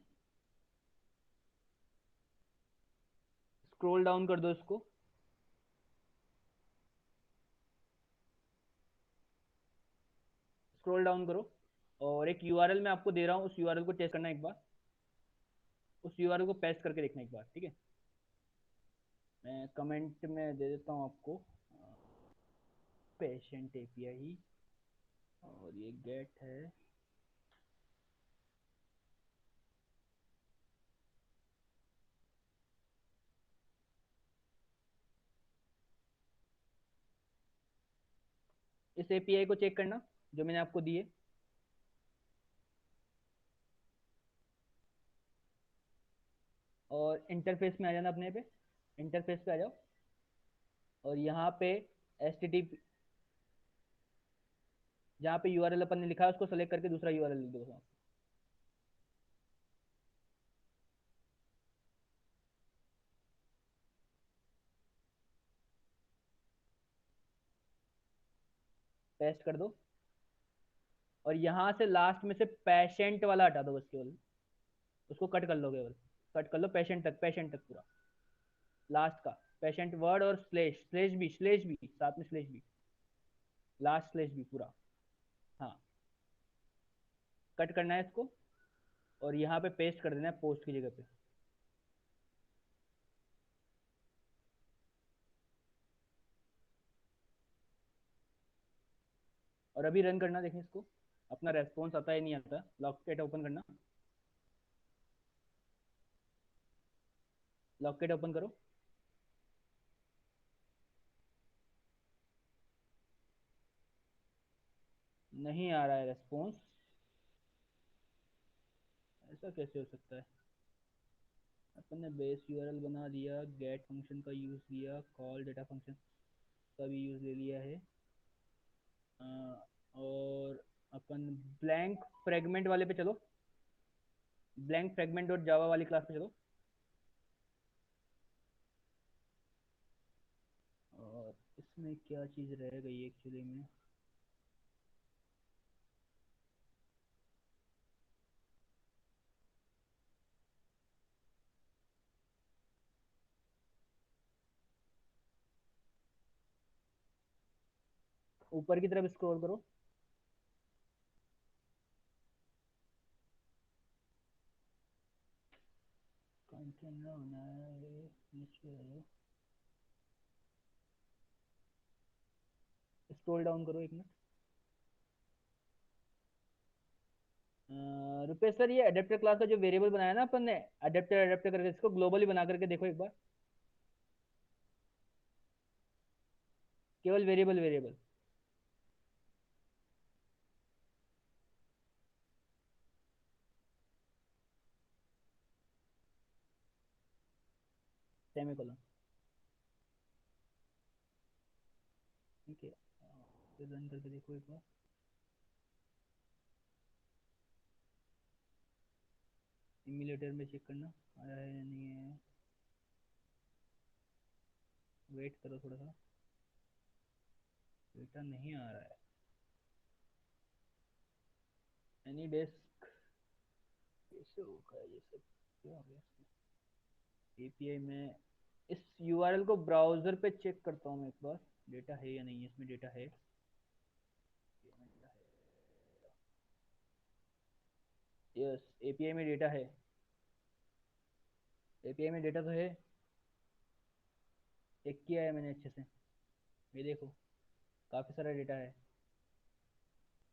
Speaker 1: स्क्रॉल डाउन कर दो इसको, स्क्रॉल डाउन करो। और एक यूआरएल मैं आपको दे रहा हूँ, उस यूआरएल को टेस्ट करना एक बार, उस यूआरएल को पेस्ट करके देखना एक बार, ठीक है। मैं कमेंट में दे देता हूँ आपको, पेशेंट एपीआई, और ये गेट है। इस एपीआई को चेक करना जो मैंने आपको दी है। और इंटरफेस में आ जाना अपने पे, इंटरफेस पे आ जाओ। और यहाँ पे HTTP, जहाँ पे यूआरएल अपन ने लिखा है उसको सेलेक्ट करके दूसरा यूआरएल लिख दो। पेस्ट कर दो। और यहाँ से लास्ट में से पेशेंट वाला हटा दो बस केवल, उसको कट कर लो केवल, कट कर लो पेशेंट तक, पेशेंट तक पूरा, लास्ट का पेशेंट वर्ड। और स्लेश भी साथ में, स्लेश भी, लास्ट स्लेश भी पूरा। हाँ, कट करना है इसको और यहाँ पे पेस्ट कर देना है पोस्ट की जगह पे। और अभी रन करना, देखें इसको अपना रेस्पॉन्स आता है नहीं आता। लॉककेट ओपन करना, लॉककेट ओपन करो। नहीं आ रहा है रेस्पॉन्स, ऐसा कैसे हो सकता है। अपन ने बेस यूआरएल बना दिया, गेट फंक्शन का यूज़ किया, कॉल डेटा फंक्शन का भी यूज़ ले लिया है। और अपन ब्लैंक फ्रेगमेंट वाले पे चलो, ब्लैंक फ्रेगमेंट डॉट जावा वाली क्लास पे चलो। और इसमें क्या चीज़ रह गई एक्चुअली में। ऊपर की तरफ स्क्रॉल करो। कंटेंट होना है, नीचे स्क्रॉल डाउन करो एक मिनट। रुपेश सर, ये अडेप्टर क्लास का जो वेरिएबल बनाया ना अपन ने, अडेप्टर अडेप्टर करके, इसको ग्लोबली बना करके देखो एक बार। केवल वेरिएबल वेरिएबल। सेमीकोलन। ठीक है, फिर रन करके देखो एक बार। इम्यूलेटर में चेक करना आया है या नहीं है। वेट करो थोड़ा सा, डेटा नहीं आ रहा है। एनी डेस्क कैसे होगा ये सब, क्या हो गया? एपीआई में इस यूआरएल को ब्राउजर पे चेक करता हूँ मैं एक बार, डेटा है या नहीं है इसमें। डेटा है, यस एपीआई में डेटा है। एपीआई में डेटा तो है, चेक किया है मैंने अच्छे से। ये देखो, काफ़ी सारा डेटा है,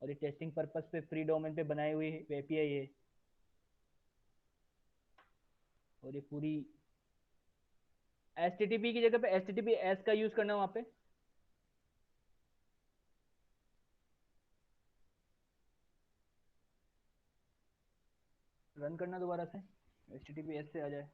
Speaker 1: और ये टेस्टिंग पर्पस पे फ्री डोमेन पे बनाई हुई एपीआई है। और ये पूरी HTTP की जगह पे HTTPS का यूज़ करना वहाँ पे। रन करना दोबारा से, HTTPS से आ जाए।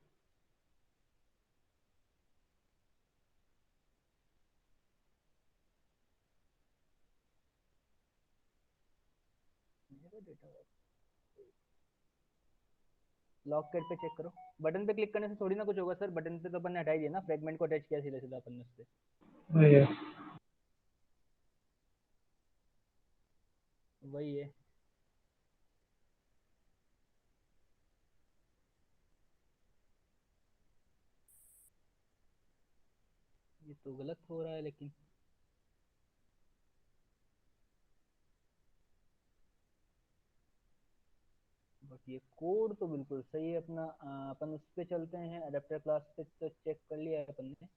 Speaker 1: लॉक कैट पे चेक करो। बटन पे क्लिक करने से थोड़ी ना कुछ होगा सर, बटन पे तो अपन ने हटा ही दिया ना, फ्रेगमेंट को अटैच किया सीधा सीधा अपन ने उससे।
Speaker 3: वही है।
Speaker 1: वही है। ये तो गलत हो रहा है लेकिन। बट ये कोड तो बिल्कुल सही है अपना। अपन उस पे चलते हैं, अडेप्टर क्लास पे तो चेक कर लिया है अपन ने।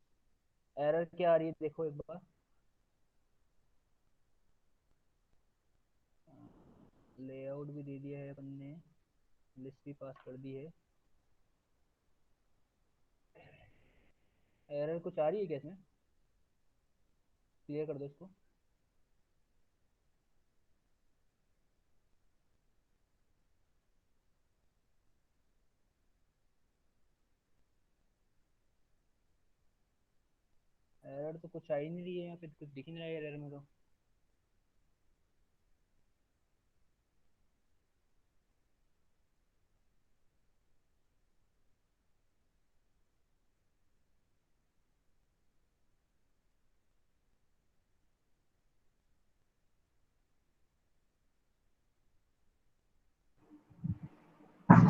Speaker 1: एरर क्या आ रही है देखो एक बार। लेआउट भी दे दिया है अपन ने, लिस्ट भी पास कर दी है। एरर कुछ आ रही है क्या इसमें? क्लियर कर दो इसको। एरर तो कुछ आ ही नहीं रही है यहाँ पे, कुछ दिख ही नहीं रहा है एरर में तो।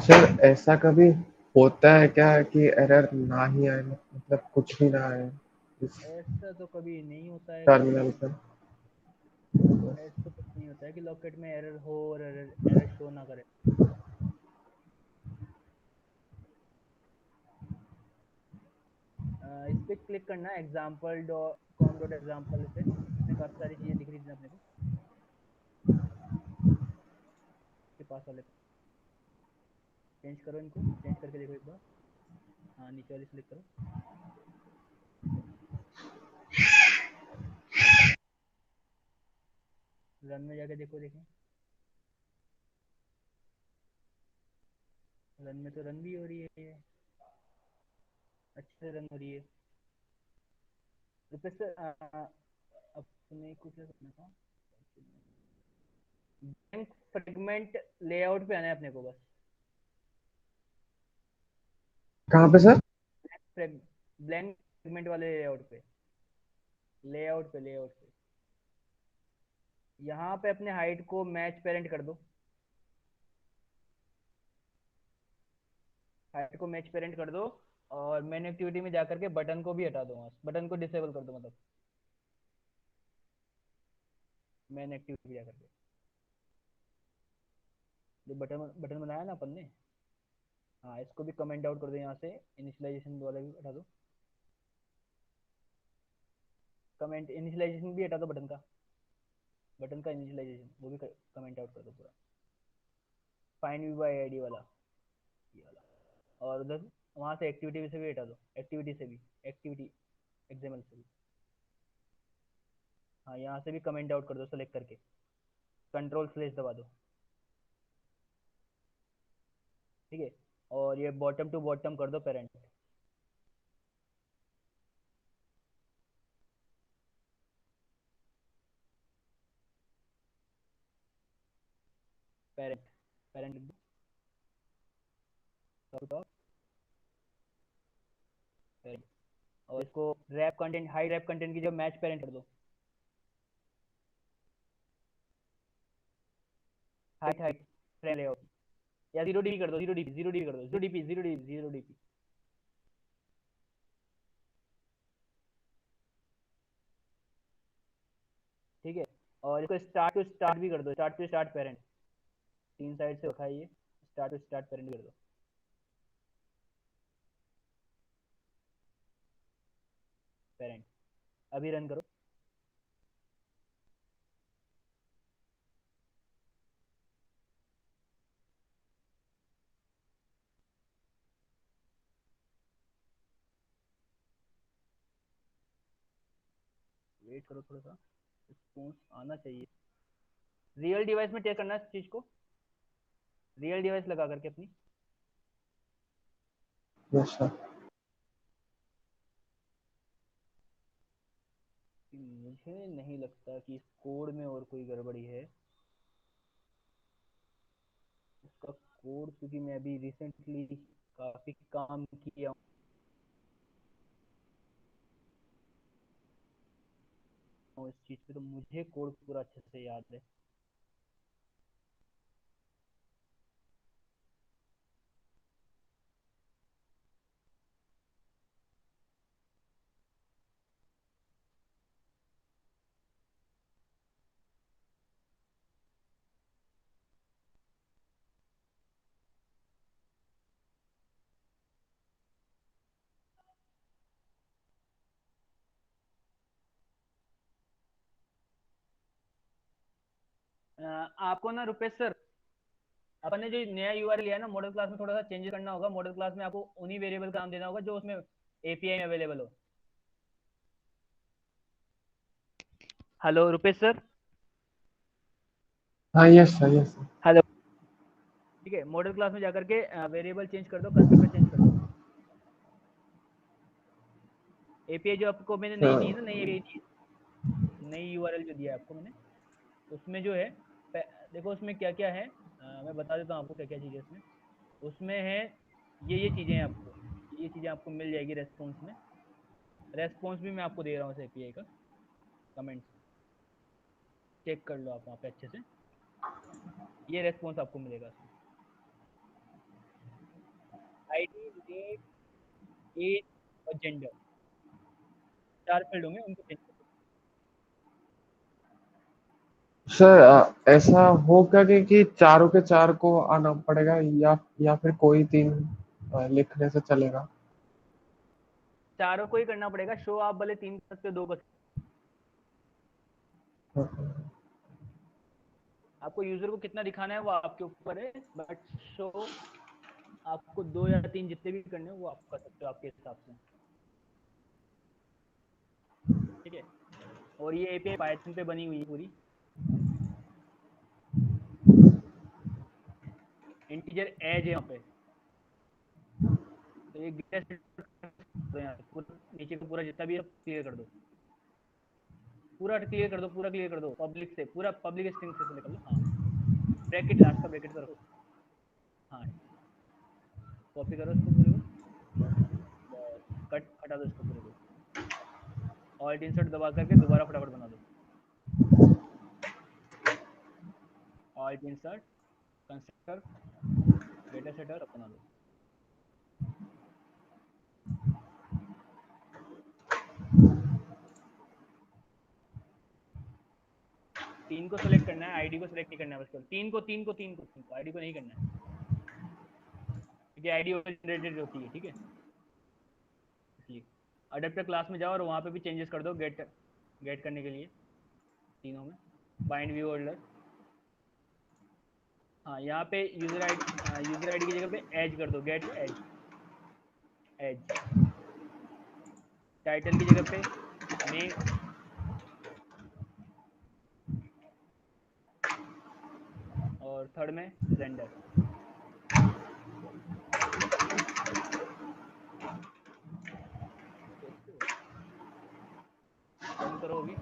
Speaker 3: सर ऐसा कभी होता है क्या कि एरर ना ही आए, मतलब कुछ भी ना आए इस
Speaker 1: ऐसा तो कभी नहीं होता है कि
Speaker 3: टर्मिनल पर?
Speaker 1: ऐसा तो कुछ नहीं होता है कि लॉकेट में एरर हो और एरर एरर शो ना करे। इस पे क्लिक करना, example dot com dot example पे, इसमें काफ़ी सारी चीज़ें दिख रही थी अपने को के पास वाले पे। चेंज करो इनको, चेंज करके देखो एक बार। हाँ नीचे वाली क्लिक करो, रन में जाके देखो। देखें, रन में तो रन भी हो रही है ये, अच्छे से रन हो रही है। रुपये सर अपने को क्या करना था, ब्लैंक फ्रेगमेंट लेआउट पे आना है अपने को बस।
Speaker 3: कहाँ पे सर?
Speaker 1: ब्लैंक फ्रेगमेंट वाले लेआउट पे, लेआउट पे, लेआउट पे। यहाँ पे अपने हाइट को मैच पेरेंट कर दो, हाइट को मैच पेरेंट कर दो। और मेन एक्टिविटी में जाकर के बटन को भी हटा दो, बटन को डिसेबल कर दो मतलब। मैन एक्टिविटी जा करके जो बटन बटन बनाया ना अपन ने, हाँ इसको भी कमेंट आउट कर दो यहाँ से, इनिशियलाइजेशन वाला भी हटा दो, कमेंट इनिशियलाइजेशन भी हटा दो बटन का इनिशियलाइजेशन वो भी कमेंट आउट कर दो पूरा, फाइंड व्यू बाय आईडी वाला, ये वाला। और उधर वहाँ से एक्टिविटी से भी हटा दो, एक्टिविटी एक्सएमएल से भी, हाँ यहाँ से भी कमेंट आउट कर दो सेलेक्ट करके, कंट्रोल स्लैश दबा दो, ठीक है। और ये बॉटम टू बॉटम कर दो पेरेंट, पेरेंट पेरेंट लिख दो, पेरेंट। और इसको wrap content, high wrap content की जब मैच पेरेंट कर दो, हाइट हाइट फ्रेम लेआउट, या 0 dp कर दो, 0 dp कर दो, 0 dp। ठीक है। और इसको स्टार्ट टू स्टार्ट भी कर दो, start to start parent, 3 side से उठाइए, स्टार्ट टू स्टार्ट पेरेंट कर दो, पेरेंट। अभी रन करो, वेट करो थोड़ा सा, रिस्पॉन्स आना चाहिए। रियल डिवाइस में टेस्ट करना इस चीज को, रियल डिवाइस लगा करके अपनी,
Speaker 3: यस सर।
Speaker 1: मुझे नहीं लगता कि इस कोड में और कोई गड़बड़ी है, इसका कोड, क्योंकि मैं अभी रिसेंटली काफी काम किया हूँ इस चीज पे, तो मुझे कोड पूरा अच्छे से याद है। आपको ना रुपेश सर, अपन ने जो नया यूआरएल लिया है ना, मॉडल क्लास में थोड़ा सा चेंज करना होगा, मॉडल क्लास में आपको उन्हीं वेरिएबल का नाम देना होगा जो उसमें एपीआई में अवेलेबल हो। Hello Rupesh sir.
Speaker 3: हाँ yes sir, yes sir.
Speaker 1: Hello, ठीक है, मॉडल क्लास में जाकर के वेरिएबल चेंज कर दो, कंस्ट्रक्टर चेंज कर दो, एपीआई जो आपको मैंने नई दी है ना, नई एपीआई दी है, नई यूआरएल जो दिया है आपको मैंने, उसमें जो है देखो उसमें क्या क्या है, मैं बता देता हूँ आपको क्या क्या चीज़ें इसमें, उसमें है ये चीज़ें हैं आपको, ये चीज़ें आपको मिल जाएगी रेस्पॉन्स में, रेस्पॉन्स भी मैं आपको दे रहा हूँ इस एपीआई का, कमेंट चेक कर लो आप वहाँ पे अच्छे से, ये रेस्पॉन्स आपको मिलेगा उसमें, आईडी, डेट, एज और जेंडर, 4 फील्ड होंगे, उनको चेंज कर
Speaker 3: सर ऐसा होगा कि चारों के चार को आना पड़ेगा, या फिर कोई 3 लिखने से चलेगा?
Speaker 1: दो, चारों को ही करना पड़ेगा शो, आप भले 3 कर सकते हो, 2 कर सकते
Speaker 3: हाँ।
Speaker 1: हो, आपको यूजर को कितना दिखाना है वो आपके ऊपर है, बट शो आपको 2 या 3 जितने भी करने हो वो आप कर सकते हो आपके हिसाब से, ठीक है। और ये एपीआई पाइथन पे बनी हुई है पूरी, इंटीजर एज है यहाँ पे, तो ये तो यहाँ पूरा नीचे का पूरा जितना भी है क्लियर कर दो, पूरा क्लियर कर दो, पूरा क्लियर कर दो, पब्लिक से, पूरा पब्लिक स्ट्रिंग से निकल लो, हाँ, ब्रैकेट लास्ट का ब्रैकेट करो, हाँ, कॉपी करो इसको पूरे को, बस कट हटा दो इसको पूरे को, ऑल्ट इंसर्ट दबा करके दोबारा फटाफट बना दो, alt insert constructor data setter बना दो, 3 करना है, आईडी को सिलेक्ट नहीं करना है, बस तीन को आईडी को नहीं करना है, क्योंकि आईडी जनरेटेड होती है, ठीक है। इसलिए अडेप्टर क्लास में जाओ और वहाँ पे भी चेंजेस कर दो गेट करने के लिए, तीनों में बाइंड व्यू होल्डर। हाँ, यहाँ पे यूजर आईडी की जगह पे एज कर दो, गेट एज। टाइटल की जगह पे नेम, और थर्ड में जेंडर। रन करो अभी।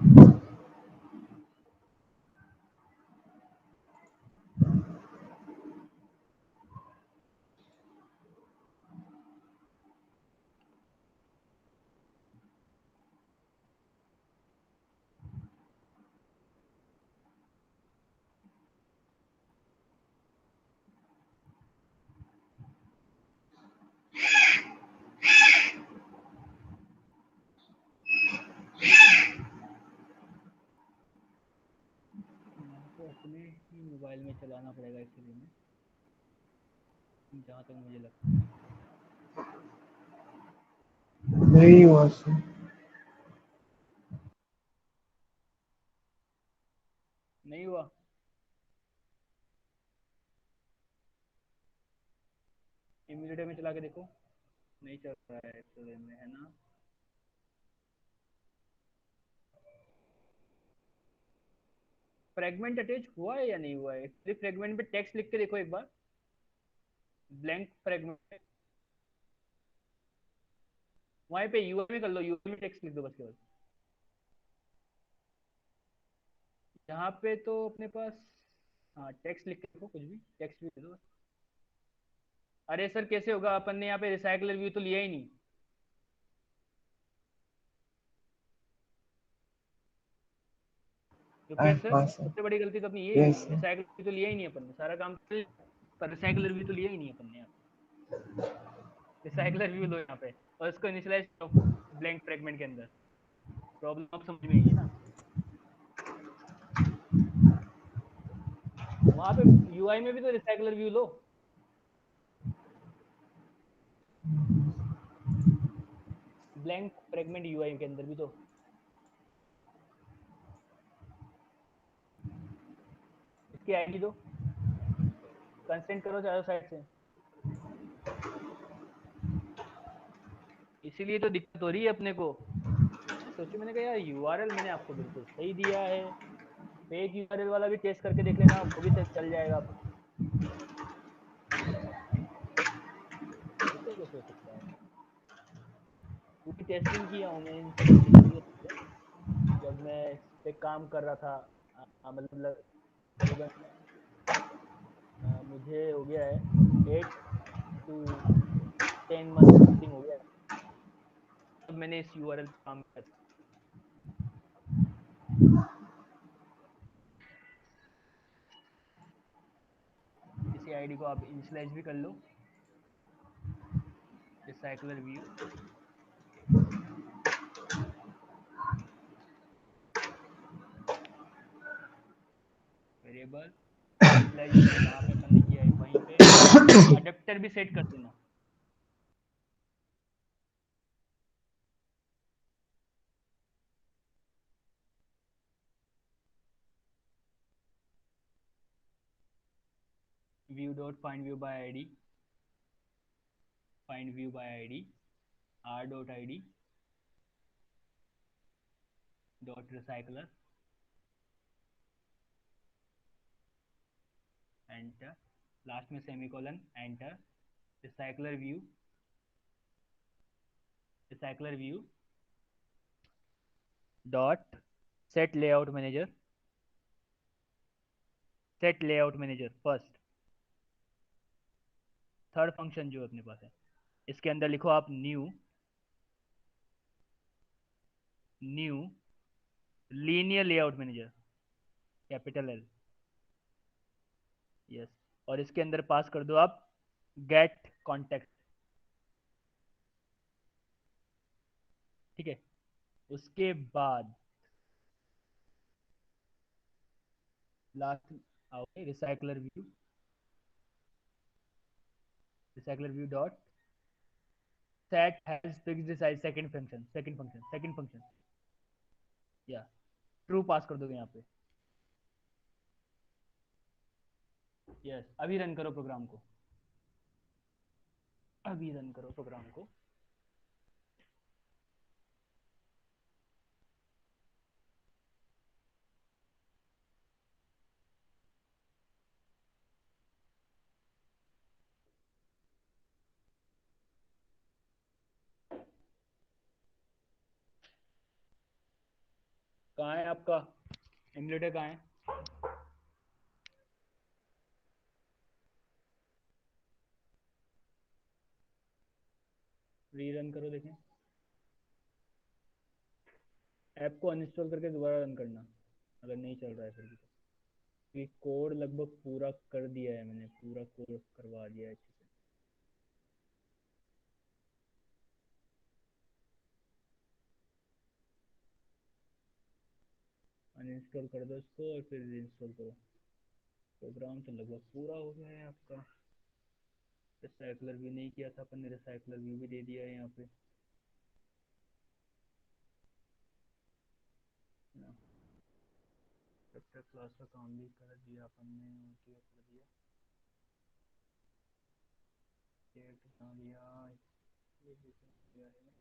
Speaker 1: तो अपने ही मोबाइल में चलाना पड़ेगा इसलिए में, जहाँ तक मुझे लगता है।
Speaker 3: नहीं हुआ सर।
Speaker 1: नहीं हुआ? इम्यूलेटर में चला के देखो, नहीं चल रहा है एक्चुअली में, है ना। फ्रेगमेंट अटैच हुआ है या नहीं हुआ है? फ्रेगमेंट पे टेक्स्ट लिख के देखो एक बार, ब्लैंक फ्रेगमेंट, वहीं पे यूआई में कर लो, यूआई में टेक्स्ट लिख दो बस केवल। यहाँ पे तो अपने पास, हाँ टेक्स्ट लिख के देखो, कुछ भी टेक्स्ट भी दे दो बस। अरे सर कैसे होगा, अपन ने यहाँ पे रिसाइकलर व्यू तो लिया ही नहीं। रुपेश सर,
Speaker 3: हाँ सर।
Speaker 1: सबसे बड़ी गलती तो अपनी यही
Speaker 3: यस
Speaker 1: हुई है,
Speaker 3: सर।
Speaker 1: रिसाइकलर व्यू तो लिया ही नहीं अपन ने, सारा काम पर रिसाइकलर व्यू तो लिया ही नहीं अपन ने। रिसाइकलर व्यू लो यहाँ पे और इसको इनिशियलाइज करो ब्लैंक फ्रेगमेंट के अंदर। प्रॉब्लम अब समझ में आई है ना। वहां पे यूआई में भी तो रिसाइकलर व्यू लो, ब्लैंक फ्रेगमेंट यूआई के अंदर भी तो। इसकी आईडी दो, कंसेंट करो चारों साइड से। इसीलिए तो दिक्कत हो रही है अपने को। मैं सोचू, मैंने कहा यार यूआरएल मैंने आपको बिल्कुल सही दिया है, फेक यूआरएल वाला भी टेस्ट करके देख लेना, वो भी चल जाएगा। ऐसे कैसे हो सकता है? पूरी टेस्टिंग किया हूँ मैं इन सब चीज़ों पे, जब मैं इस पे काम कर रहा था। मतलब करीबन मुझे हो गया है 8 to 10 मंथ समथिंग हो गया है, तब मैंने इस यूआरएल पे काम किया था। इसी आईडी को आप इनिशियलाइज भी कर लो, रिसाइकलर व्यू, वेरिएबल इनिशियलाइजेशन जहाँ पे अपन ने किया है वहीं पे अडेप्टर भी सेट कर देना। View dot find view by ID, find view by ID, r dot id dot recycler, enter, last में semicolon, enter, recycler view, recycler view dot set layout manager, set layout manager first, third function जो अपने पास है, इसके अंदर लिखो आप new linear layout manager, capital L, yes. और इसके अंदर पास कर दो आप गेट कॉन्टेक्ट, ठीक है। उसके बाद लास्ट आओगे recycler view dot set has fixed the size second function या ट्रू पास कर दोगे यहाँ पे। यस अभी रन करो प्रोग्राम को, अभी रन करो प्रोग्राम को। कहाँ है आपका एमुलेटर, कहाँ है? रीरन करो देखें, ऐप को अनइंस्टॉल करके दोबारा रन करना अगर नहीं चल रहा है फिर भी। ये कोड लगभग पूरा कर दिया है मैंने, पूरा कोड करवा दिया है अच्छे से। अनइंस्टॉल कर दो इसको और फिर रीइंस्टॉल करो। प्रोग्राम तो लगभग पूरा हो गया है आपका। रिसाइकलर व्यू नहीं किया था अपन ने, रिसाइकलर व्यू भी दे दिया है यहाँ पे। वेक्टर क्लास का काम भी कर दिया अपन ने, कर दिया। ये कितना दिया, ये भी दिया है।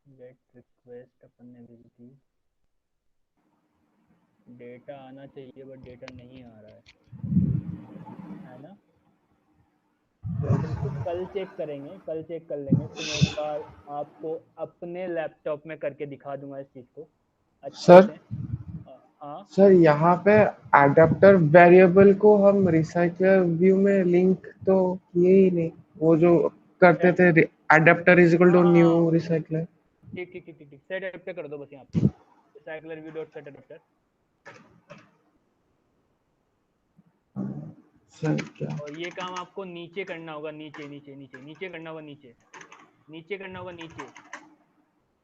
Speaker 1: गेट रिक्वेस्ट अपन ने भेजी थी, डेटा आना चाहिए बट डेटा नहीं आ रहा है ना? तो इसको कल चेक करेंगे, कल चेक कर लेंगे, फिर मैं एक बार आपको अपने लैपटॉप में करके दिखा दूंगा इस चीज़ को अच्छे
Speaker 3: सर
Speaker 1: से। हाँ
Speaker 3: सर यहाँ पे एडेप्टर वेरिएबल को हम रिसाइकलर व्यू में लिंक तो किए ही नहीं, वो जो करते थे एडेप्टर इज इक्वल टू
Speaker 1: हाँ
Speaker 3: न्यू
Speaker 1: हाँ
Speaker 3: रिसाइकलर।
Speaker 1: ठीक ठीक ठीक ठीक ठीक, सेट एडेप्टर कर दो बस यहाँ पे, recycler view dot set adapter.
Speaker 3: Sir क्या
Speaker 1: और ये काम आपको नीचे करना होगा, नीचे नीचे नीचे नीचे करना होगा, नीचे नीचे करना होगा, नीचे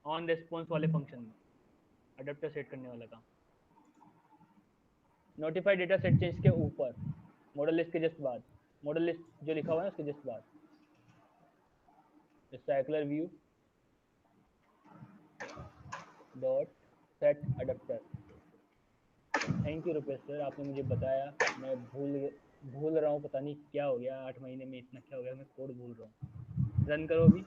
Speaker 1: ऑन रिस्पॉन्स वाले फंक्शन में अडेप्टर सेट करने वाला काम। नोटिफाई डेटा सेट चेंज के ऊपर मॉडल लिस्ट के जस्ट बाद, मॉडल लिस्ट जो लिखा हुआ है उसके जस्ट बाद recycler view dot set adapter. Thank you Rupesh sir, आपने मुझे बताया, मैं भूल रहा हूँ, पता नहीं क्या हो गया, 8 महीने में इतना क्या हो गया, मैं कोड भूल रहा हूँ। रन करो अभी।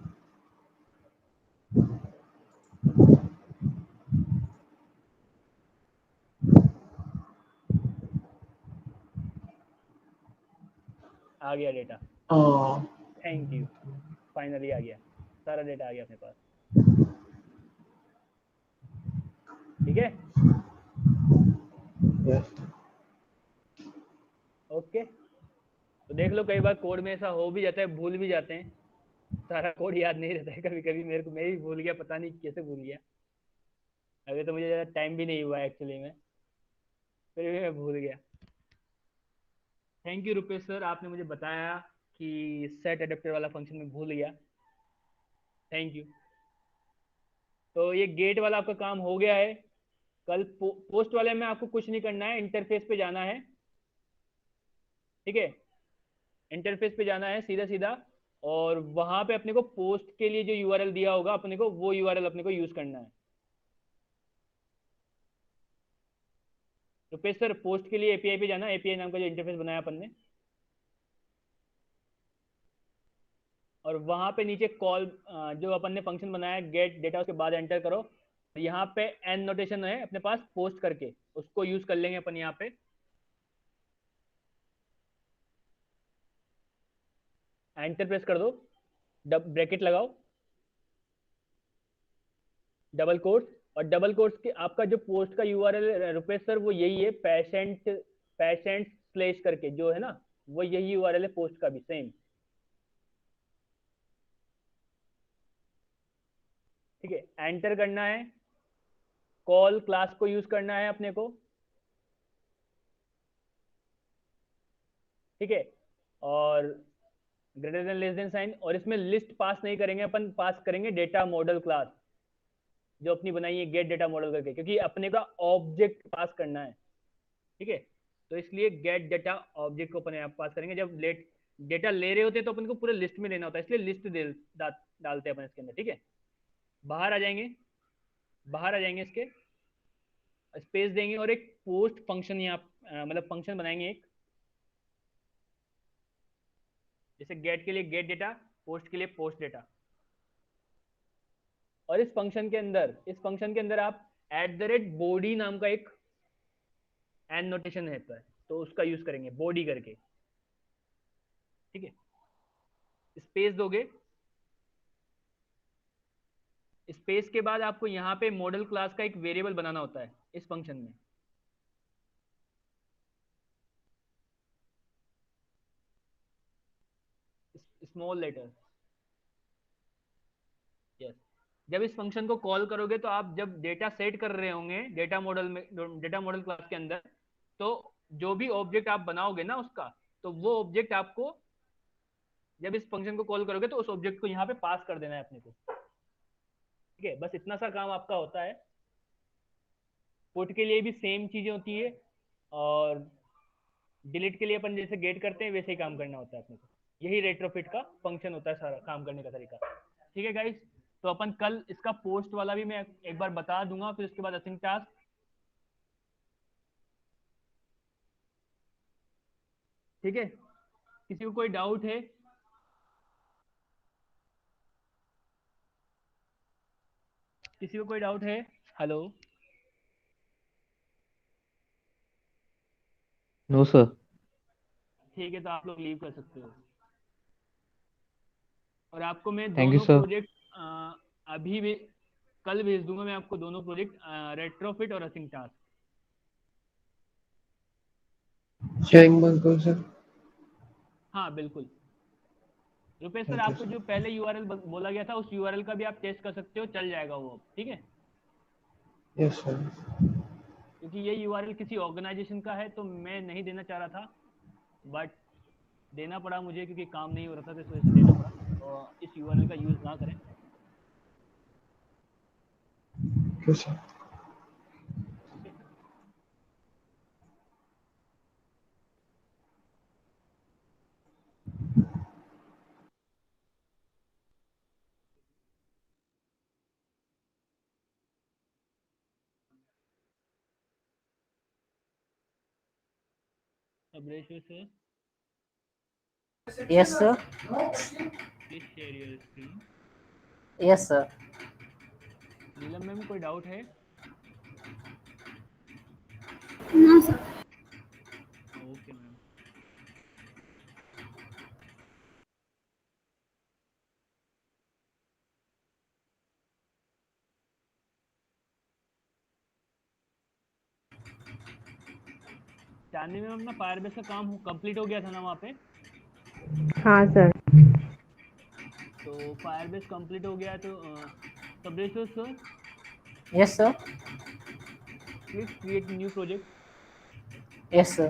Speaker 1: आ गया डेटा, थैंक यू, फाइनली आ गया, सारा डेटा आ गया अपने पास। ठीक है,
Speaker 3: यस
Speaker 1: ओके। तो देख लो, कई बार कोड में ऐसा हो भी जाता है, भूल भी जाते हैं, सारा कोड याद नहीं रहता है कभी कभी। मेरे को मैं भी भूल गया, पता नहीं कैसे भूल गया। अभी तो मुझे ज़्यादा टाइम भी नहीं हुआ एक्चुअली में, फिर भी मैं भूल गया। थैंक यू रुपेश सर, आपने मुझे बताया कि सेट एडेप्टर वाला फंक्शन में भूल गया, थैंक यू। तो ये गेट वाला आपका काम हो गया है। कल पोस्ट वाले में आपको कुछ नहीं करना है, इंटरफेस पे जाना है, ठीक है? इंटरफेस पे जाना है सीधा सीधा, और वहां पे अपने को पोस्ट के लिए जो यूआरएल दिया होगा अपने को, वो यूआरएल अपने को यूज करना है। रुपेश सर पोस्ट के लिए एपीआई पे जाना, एपीआई नाम का जो इंटरफेस बनाया अपन ने, और वहां पे नीचे कॉल जो अपन ने फंक्शन बनाया गेट डेटा, उसके बाद एंटर करो। यहाँ पे एन नोटेशन है अपने पास पोस्ट करके, उसको यूज कर लेंगे अपन यहाँ पे। एंटर प्रेस कर दो, ब्रैकेट लगाओ, डबल कोट्स, और डबल कोट्स के आपका जो पोस्ट का यूआरएल रुपेश सर वो यही है, पेशेंट स्लेश करके जो है ना, वो यही यूआरएल है पोस्ट का भी सेम, ठीक है? एंटर करना है, कॉल क्लास को यूज करना है अपने को, ठीक है? और greater than less than sign, और इसमें लिस्ट पास नहीं करेंगे अपन, पास करेंगे डेटा मॉडल क्लास जो अपनी बनाई है गेट डेटा मॉडल करके, क्योंकि अपने का ऑब्जेक्ट पास करना है, ठीक है। तो इसलिए गेट डेटा ऑब्जेक्ट को अपन यहाँ पास करेंगे। जब लेट डेटा ले रहे होते हैं तो अपन को पूरे लिस्ट में लेना होता है, इसलिए लिस्ट डालते हैं अपन इसके अंदर, ठीक है। बाहर आ जाएंगे, बाहर आ जाएंगे, इसके स्पेस देंगे और एक पोस्ट फंक्शन यहाँ मतलब फंक्शन बनाएंगे एक, जैसे गेट के लिए गेट डेटा, पोस्ट के लिए पोस्ट डेटा। और इस फंक्शन के अंदर आप @body नाम का एक एंड नोटेशन रहता है, तो उसका यूज करेंगे बॉडी करके, ठीक है। स्पेस दोगे, स्पेस के बाद आपको यहाँ पे मॉडल क्लास का एक वेरिएबल बनाना होता है इस फंक्शन में। Small letter, yes. जब इस फंक्शन को कॉल करोगे तो आप जब डेटा सेट कर रहे होंगे डेटा मॉडल में, डेटा मॉडल क्लास के अंदर, तो जो भी ऑब्जेक्ट आप बनाओगे ना उसका, तो वो ऑब्जेक्ट आपको जब इस फंक्शन को कॉल करोगे तो उस ऑब्जेक्ट को यहाँ पे पास कर देना है अपने को, ठीक है। बस इतना सा काम आपका होता है। पुट के लिए भी सेम चीजें होती है, और डिलीट के लिए अपन जैसे गेट करते हैं वैसे ही काम करना होता है अपने को। यही रेट्रोफिट का फंक्शन होता है, सारा काम करने का तरीका, ठीक है गाइस। तो अपन कल इसका पोस्ट वाला भी मैं एक बार बता दूंगा, फिर उसके बाद असिंक टास्क। ठीक है, किसी को कोई डाउट है? किसी को कोई डाउट है? Hello,
Speaker 5: no sir.
Speaker 1: ठीक है, तो आप लोग लीव कर सकते हो। और आपको मैं
Speaker 5: थैंक यू
Speaker 1: दोनों
Speaker 5: सर।
Speaker 1: प्रोजेक्ट अभी भी कल भेज दूंगा मैं आपको, दोनों प्रोजेक्ट रेट्रोफिट और असिंक टास्क।
Speaker 3: शेयरिंग बंद करो सर।
Speaker 1: हाँ बिल्कुल। रुपेश सर,
Speaker 3: थैंक यू
Speaker 1: आपको
Speaker 3: सर।
Speaker 1: जो पहले यूआरएल बोला गया था उस यूआरएल का भी आप टेस्ट कर सकते हो, चल जाएगा वो, ठीक है।
Speaker 3: Yes sir.
Speaker 1: क्योंकि ये यूआरएल किसी ऑर्गेनाइजेशन का है तो मैं नहीं देना चाह रहा था, बट देना पड़ा मुझे क्योंकि काम नहीं हो रहा था, तो इस वजह से देना पड़ा। तो इस यूआरएल का यूज ना करें।
Speaker 3: Thank you sir.
Speaker 1: Okay, Sabreshu sir,
Speaker 6: Yes, sir.
Speaker 1: please share your screen.
Speaker 6: Yes, sir.
Speaker 1: Neelam ma'am, कोई डाउट है?
Speaker 2: No, sir.
Speaker 1: Okay ma'am. Chandni ma'am, अपना फायरबेस का काम कंप्लीट हो गया था ना वहाँ पे?
Speaker 7: हाँ सर।
Speaker 1: तो फायरबेस कंप्लीट हो गया तो Sabreshu sir,
Speaker 6: Yes, sir.
Speaker 1: Please create new project.
Speaker 6: Yes, sir.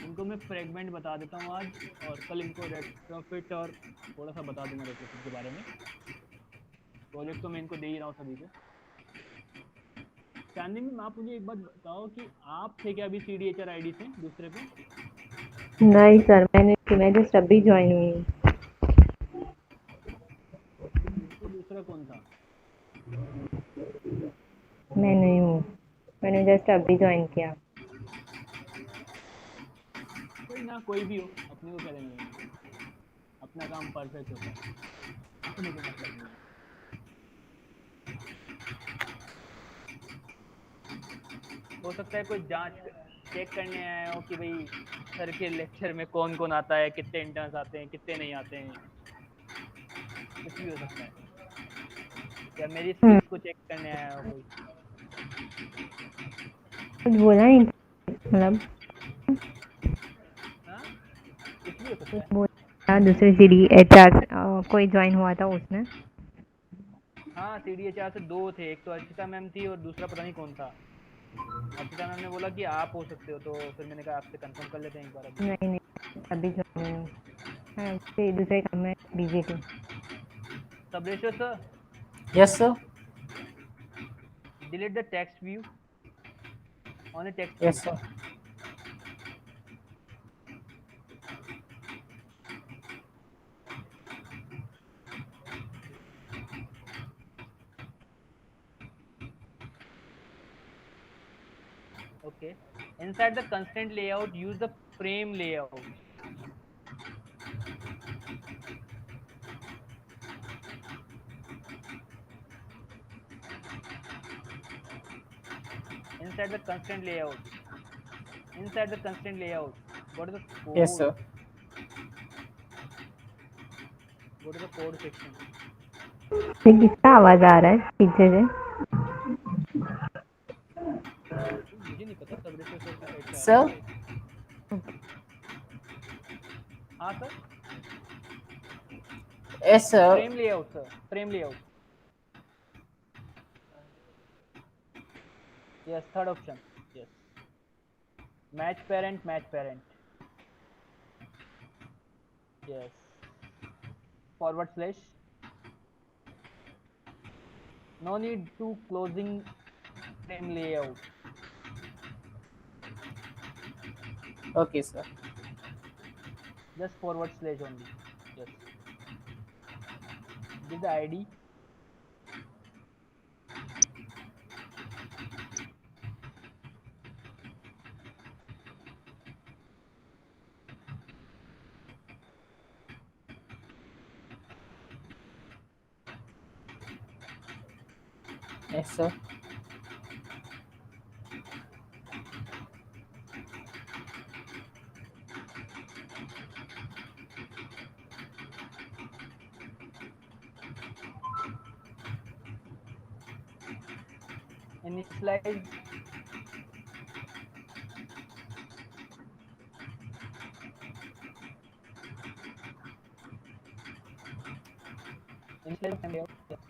Speaker 1: इनको मैं फ्रेगमेंट बता देता हूँ आज, और कल इनको रेट्रोफिट और थोड़ा सा बता दूंगा रेट्रोफिट के बारे में। प्रोजेक्ट तो मैं इनको दे ही रहा हूँ सभी को। चांदनी मैम, आप मुझे एक बात बताओ कि आप थे क्या अभी CDHR आईडी से दूसरे पे?
Speaker 7: नहीं सर, मैं जस्ट अभी ज्वाइन हुई हूँ।
Speaker 1: तो दूसरा कौन था?
Speaker 7: मैं नहीं हूँ, मैंने जस्ट अभी ज्वाइन किया।
Speaker 1: कोई ना, कोई भी हो, अपने को क्या लेना देना, अपना काम परफेक्ट होता है, अपने को मतलब नहीं है। हो सकता है कोई जांच चेक करने आया हो कि भाई सर के लेक्चर में कौन कौन आता है, कितने इंटर्न्स आते हैं, कितने नहीं आते हैं, कुछ भी हो सकता है। या मेरी स्किल्स को चेक करने आया हो कोई।
Speaker 7: कुछ बोला नहीं मतलब,
Speaker 1: हाँ, कुछ भी हो सकता है।
Speaker 7: बोला दूसरे CDHR कोई ज्वाइन हुआ था उसने।
Speaker 1: हाँ, CDHR से 2 थे, एक तो अर्चिता मैम थी और दूसरा पता नहीं कौन था। अर्चिता मैम ने बोला कि आप हो सकते हो, तो फिर मैंने कहा आपसे कंफर्म कर लेते हैं एक बार अभी।
Speaker 7: नहीं अभी ज्वाइन हुई हूँ। हाँ, वैसे दूसरे काम में बिजी थी।
Speaker 1: Sabresha sir,
Speaker 6: Yes, sir.
Speaker 1: delete the text view. On a text view.
Speaker 6: Yes, sir.
Speaker 1: Okay. Inside the constraint layout, use the frame layout. Inside the constraint layout. Inside the constraint layout. Go to the
Speaker 6: Yes,
Speaker 1: code.
Speaker 6: sir.
Speaker 1: Go to the code section.
Speaker 7: ये किसका आवाज आ रहा है पीछे से?
Speaker 1: मुझे नहीं पता, सबरेश्वर सर की साइड से आ रहा
Speaker 6: Sir.
Speaker 1: है। हाँ sir,
Speaker 6: Yes, sir.
Speaker 1: Frame layout sir, frame layout. Yes, third option. Yes, match parent, match parent. Yes, forward slash. No need to closing frame layout.
Speaker 6: Okay, sir.
Speaker 1: Just forward slash only. Yes. Give the ID.
Speaker 6: Yes, sir.
Speaker 1: Initialize. Initialize frame layout. Yes.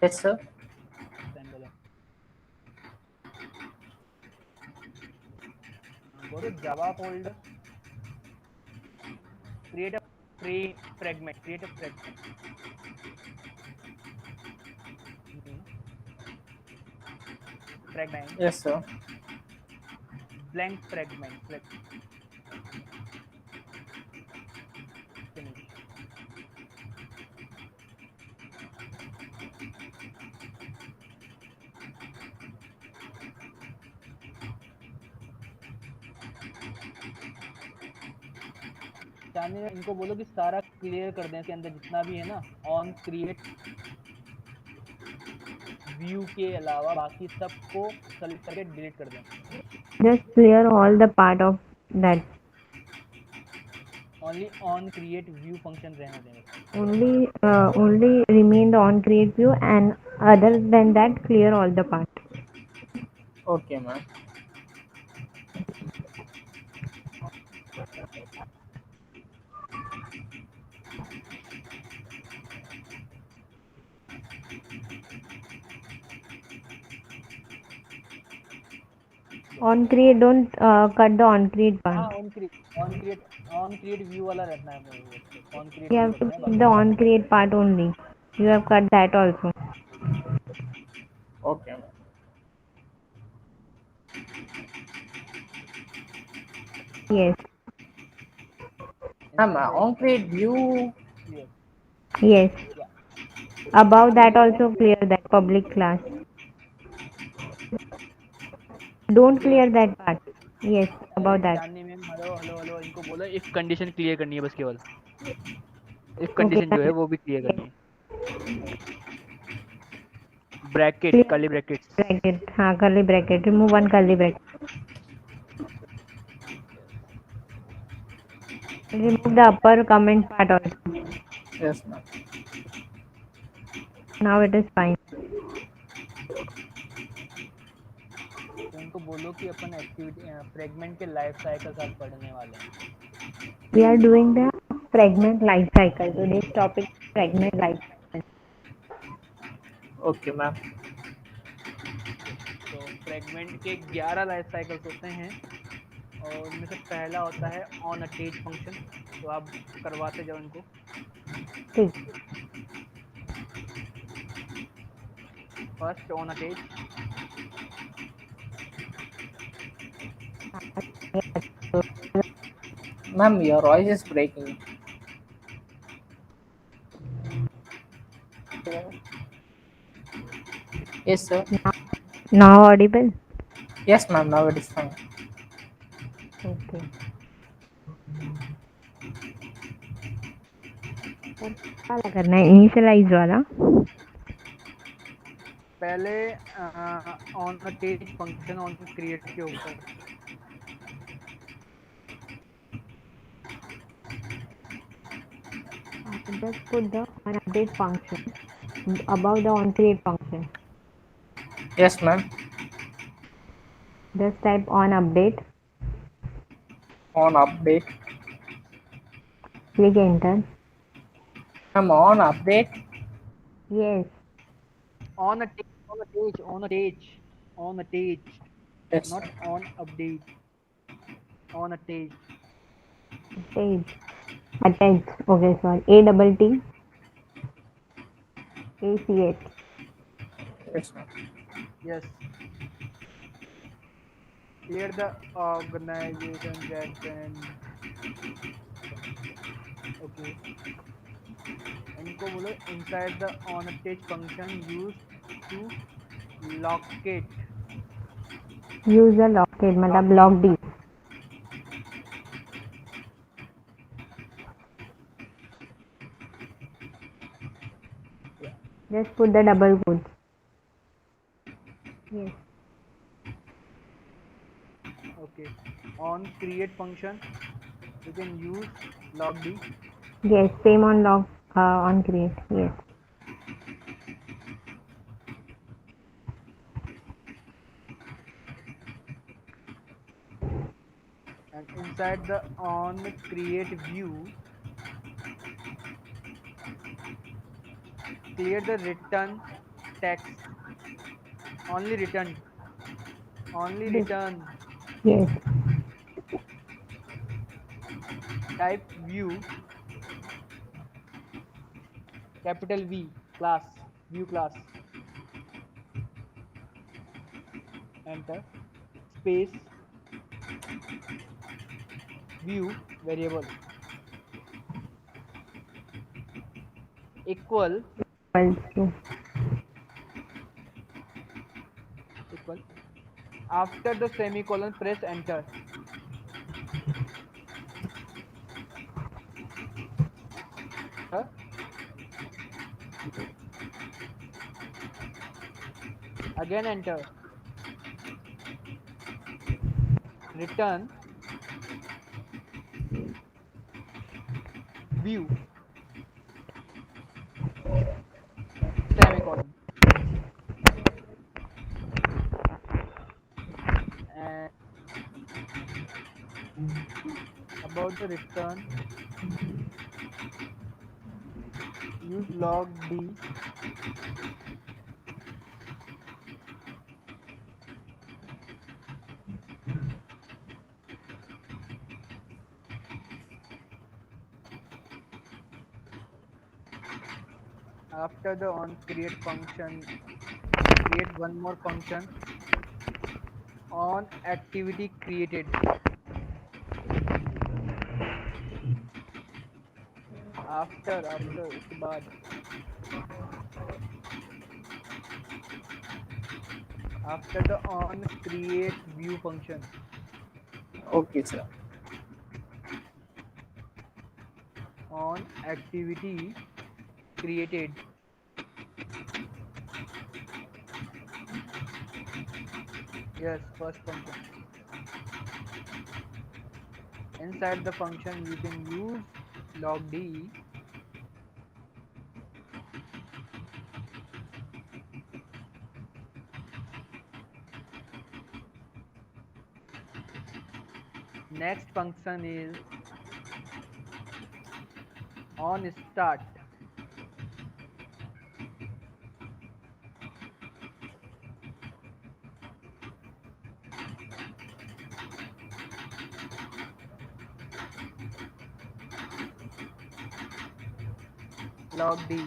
Speaker 6: Yes, sir.
Speaker 1: Assemble. Go to Java folder. Create a free fragment. Create a fragment. Fragment.
Speaker 6: Yes, sir.
Speaker 1: Blank fragment. Finish. चांदनी, इनको बोलो कि सारा clear कर दें, इसके अंदर जितना भी है ना, ऑन क्रिएट व्यू के अलावा बाकी सबको सेलेक्ट करके डिलीट कर दें।
Speaker 7: Just clear all the part of that.
Speaker 1: Only on create view function रहने दें।
Speaker 7: Only remain the on create view, and other than that clear all the part.
Speaker 6: Okay, ma'am.
Speaker 7: On create, don't cut the on create
Speaker 1: हाँ,
Speaker 7: part.
Speaker 1: On create view वाला रखना है। On create
Speaker 7: You
Speaker 1: view
Speaker 7: have to
Speaker 1: रखना है
Speaker 7: keep the on create part only. You have cut that also.
Speaker 6: Okay, ma'am.
Speaker 7: Yes.
Speaker 6: Ma'am, on create view.
Speaker 1: Yes.
Speaker 7: Yes.
Speaker 1: Yeah.
Speaker 7: Above that also clear that public class. Don't clear that part. Yes, about that.
Speaker 1: Chandni ma'am, hello hello hello, इनको बोलो if condition clear करनी है बस केवल। If
Speaker 7: Okay.
Speaker 1: Condition जो है वो भी क्लियर करनी है। Bracket,
Speaker 7: Clear
Speaker 1: curly brackets.
Speaker 7: bracket. हाँ, curly bracket. Remove one curly bracket. Remove the upper comment part also.
Speaker 6: Yes, ma'am.
Speaker 7: Now it is fine.
Speaker 1: तो इनको बोलो कि अपन एक्टिविटी फ्रेगमेंट के लाइफ साइकिल्स आज पढ़ने वाले हैं.
Speaker 7: We are doing the fragment life cycle. Today's topic is fragment life cycle.
Speaker 6: Okay, ma'am.
Speaker 1: तो फ्रेगमेंट के 11 लाइफ साइकिल्स होते हैं और उनमें से पहला होता है ऑन अटैच फंक्शन. तो आप करवाते जाओ इनको.
Speaker 7: ठीक.
Speaker 1: First on attach.
Speaker 6: Ma'am, your voice is breaking. Yes, sir.
Speaker 7: Now audible?
Speaker 6: Yes, ma'am. Now it is fine.
Speaker 7: Okay. क्या करना है इनिशियलाइज वाला?
Speaker 1: पहले on attach function on create के ऊपर.
Speaker 7: Just put the on update function above the on create function.
Speaker 6: Yes, ma'am.
Speaker 7: Just type on update.
Speaker 6: On update.
Speaker 7: Click enter.
Speaker 6: Ma'am, on update.
Speaker 7: Yes.
Speaker 1: On attach,
Speaker 6: Yes,
Speaker 1: not
Speaker 6: sir.
Speaker 1: on update. On attach.
Speaker 7: Page. Attach. Okay, sorry. ATT. ACH.
Speaker 6: Yes, ma'am.
Speaker 1: Yes. Clear the organization Jackson. Okay. इनको बोलो inside the on attach function used to locate.
Speaker 7: Use the locate मतलब lock D.
Speaker 1: Yeah.
Speaker 7: Just put the double quotes. Yes.
Speaker 1: Okay. On create function, you can use log D.
Speaker 7: Yes. Same on log on create. Yes.
Speaker 1: And inside the on create view, clear the return text. Only return.
Speaker 7: Yes.
Speaker 1: Type view, capital V, class, view class. Enter. Space, view variable, equal. After the semicolon, press enter. Again enter. Return view semicolon. And about the return, use log D. After the on create function, create one more function on activity created. After उसके बाद after the on create view function,
Speaker 6: Okay, sir.
Speaker 1: on activity created, yes, first function. inside the function you can use log d. Next function is on start. Log d.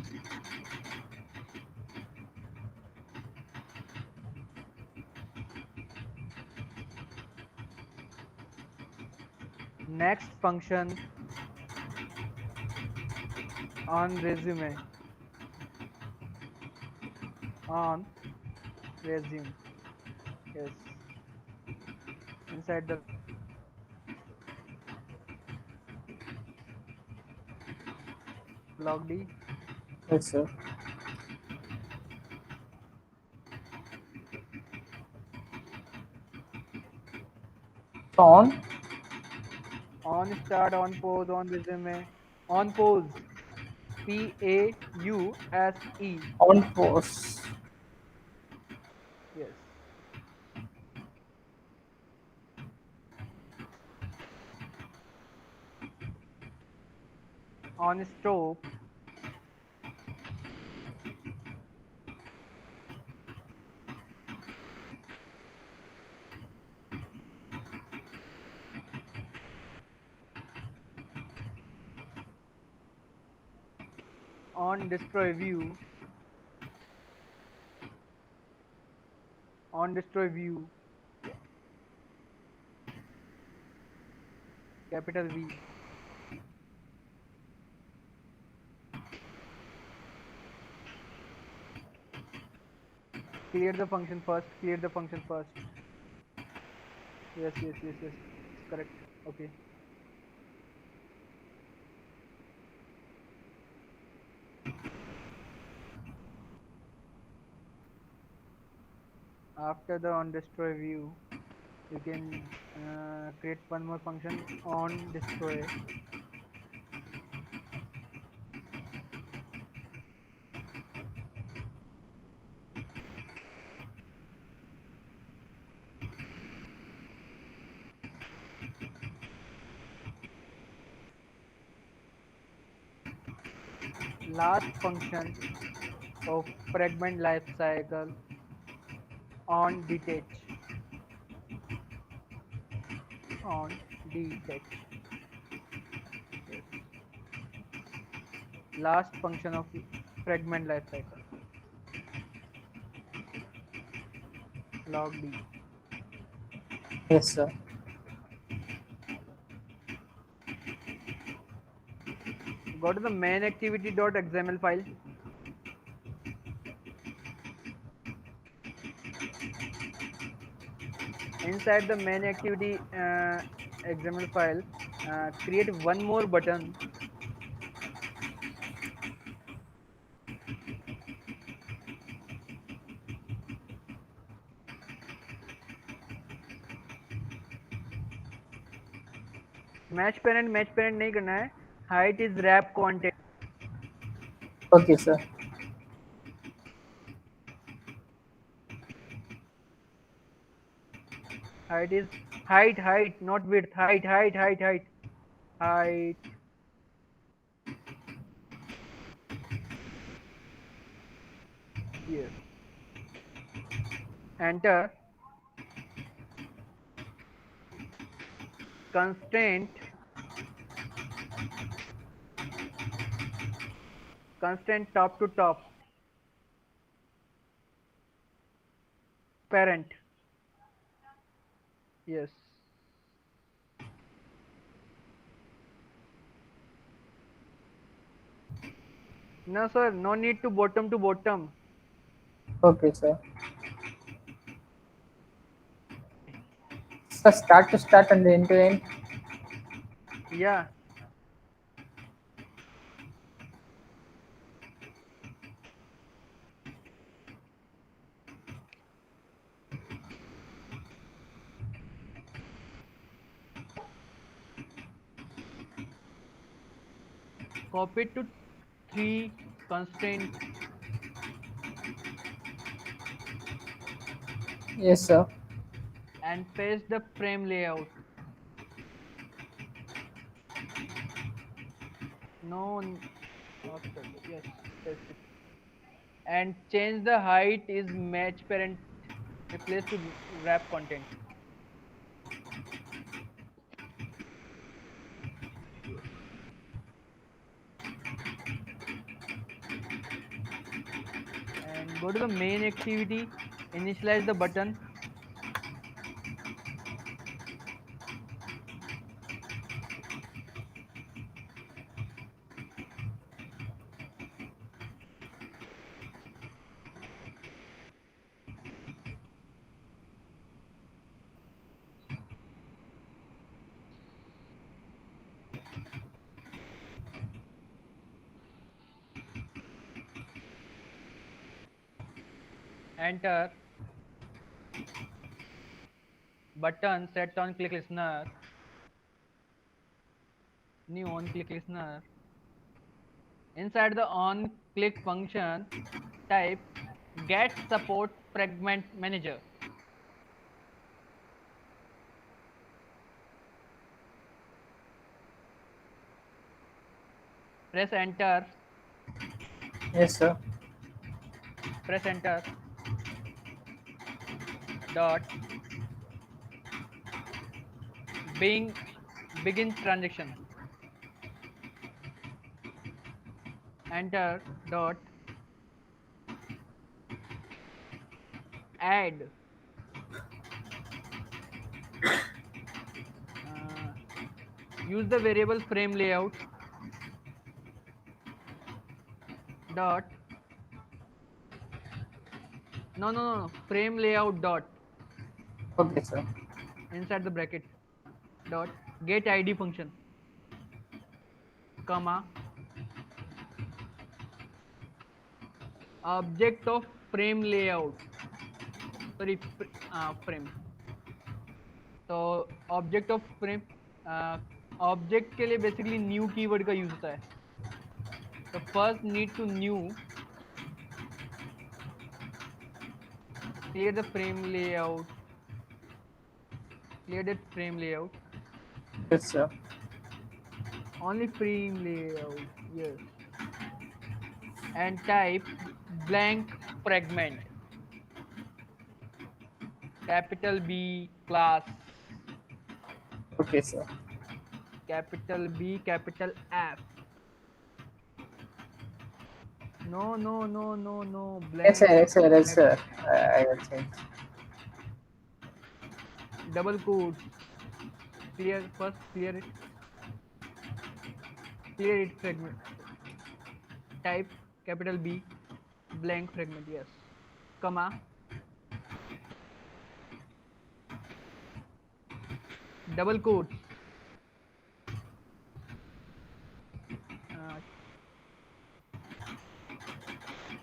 Speaker 1: Next function on resume. On resume. Yes. Inside the log d.
Speaker 6: Yes, sir. So
Speaker 1: On start, on pause, on resume, on pause. Pause.
Speaker 6: on pause.
Speaker 1: Yes. On stop. On destroy view. On destroy view. Capital V. Clear the function first. Clear the function first. Yes. Correct. Okay. After the on destroy view, you can create one more function on destroy. Last function of fragment life cycle on detach. On detach. Yes. Last function of fragment life cycle. Log d.
Speaker 6: Yes, sir.
Speaker 1: Go to the main activity.xml file. Inside the main activity XML file, create one more button. Match parent नहीं करना है. Height is wrap content.
Speaker 6: Okay, sir.
Speaker 1: Height is height, not width. Height. Yes. Enter. Constraint top to top. Parent. Yes. No sir, no need to bottom to bottom.
Speaker 6: Okay, sir. So start to start and end to end.
Speaker 1: Yeah. copy it to 3 constraint
Speaker 6: Yes, sir.
Speaker 1: and paste the frame layout. No, after yes, paste it. And change the height is match parent replace to wrap content. And go to the main activity, initialize the button. Enter button set on click listener, new on click listener. Inside the on click function, type get support fragment manager. Press enter,
Speaker 6: Yes, sir.
Speaker 1: press enter. Dot being begin transaction. Enter dot add use the variable frame layout dot no frame layout dot
Speaker 6: Okay, sir.
Speaker 1: inside the bracket dot get id function comma object of frame layout, sorry frame, तो object of frame object के लिए basically new keyword का use होता है. तो first need to new clear the frame layout, clear that frame layout,
Speaker 6: Yes, sir.
Speaker 1: only frame layout, yes, and type blank fragment, capital B class,
Speaker 6: Okay, sir.
Speaker 1: capital B capital F, no blank
Speaker 6: Yes, sir. Yes, sir. Yes, sir. I will change.
Speaker 1: double quotes, clear first, clear it fragment, type capital B blank fragment, yes, comma double quotes,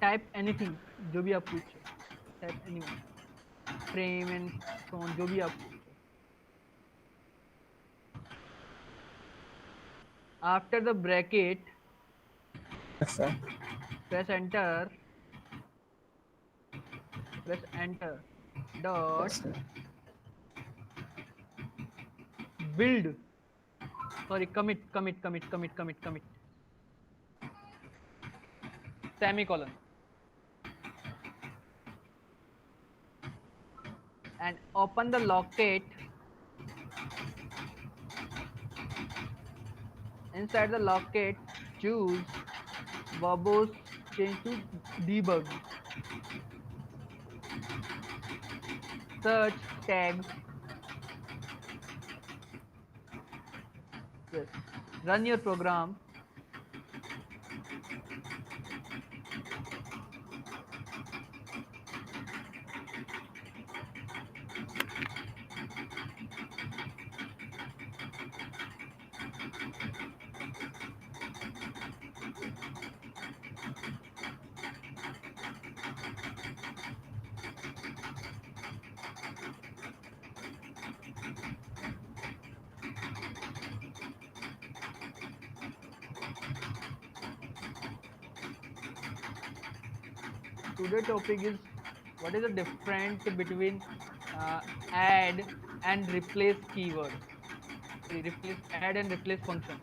Speaker 1: type anything जो भी आप पूछे, type anyone frame and सोन जो भी आप पूछे. After the bracket
Speaker 6: Yes, sir.
Speaker 1: press enter dot
Speaker 6: Yes, sir.
Speaker 1: build, sorry commit semicolon and open the locate. Inside the locate, choose verbose change to debug, search tags, yes, run your program. today topic is what is the difference between add and replace keyword. Replace add and replace function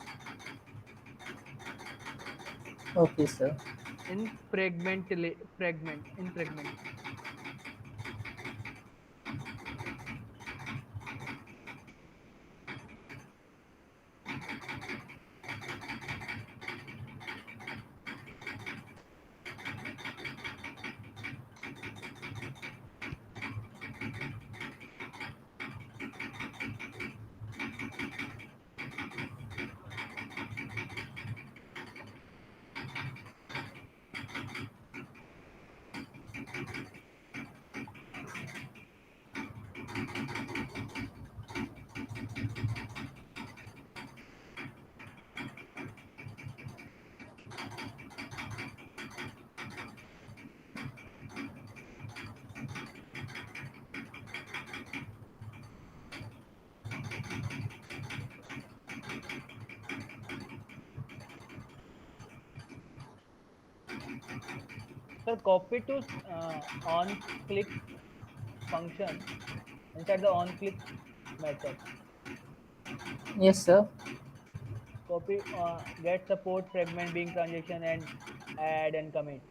Speaker 6: Okay, sir.
Speaker 1: in fragment. Sir, copy to on click function inside the on click method.
Speaker 6: Yes, sir.
Speaker 1: Copy get support fragment being transaction and add and commit.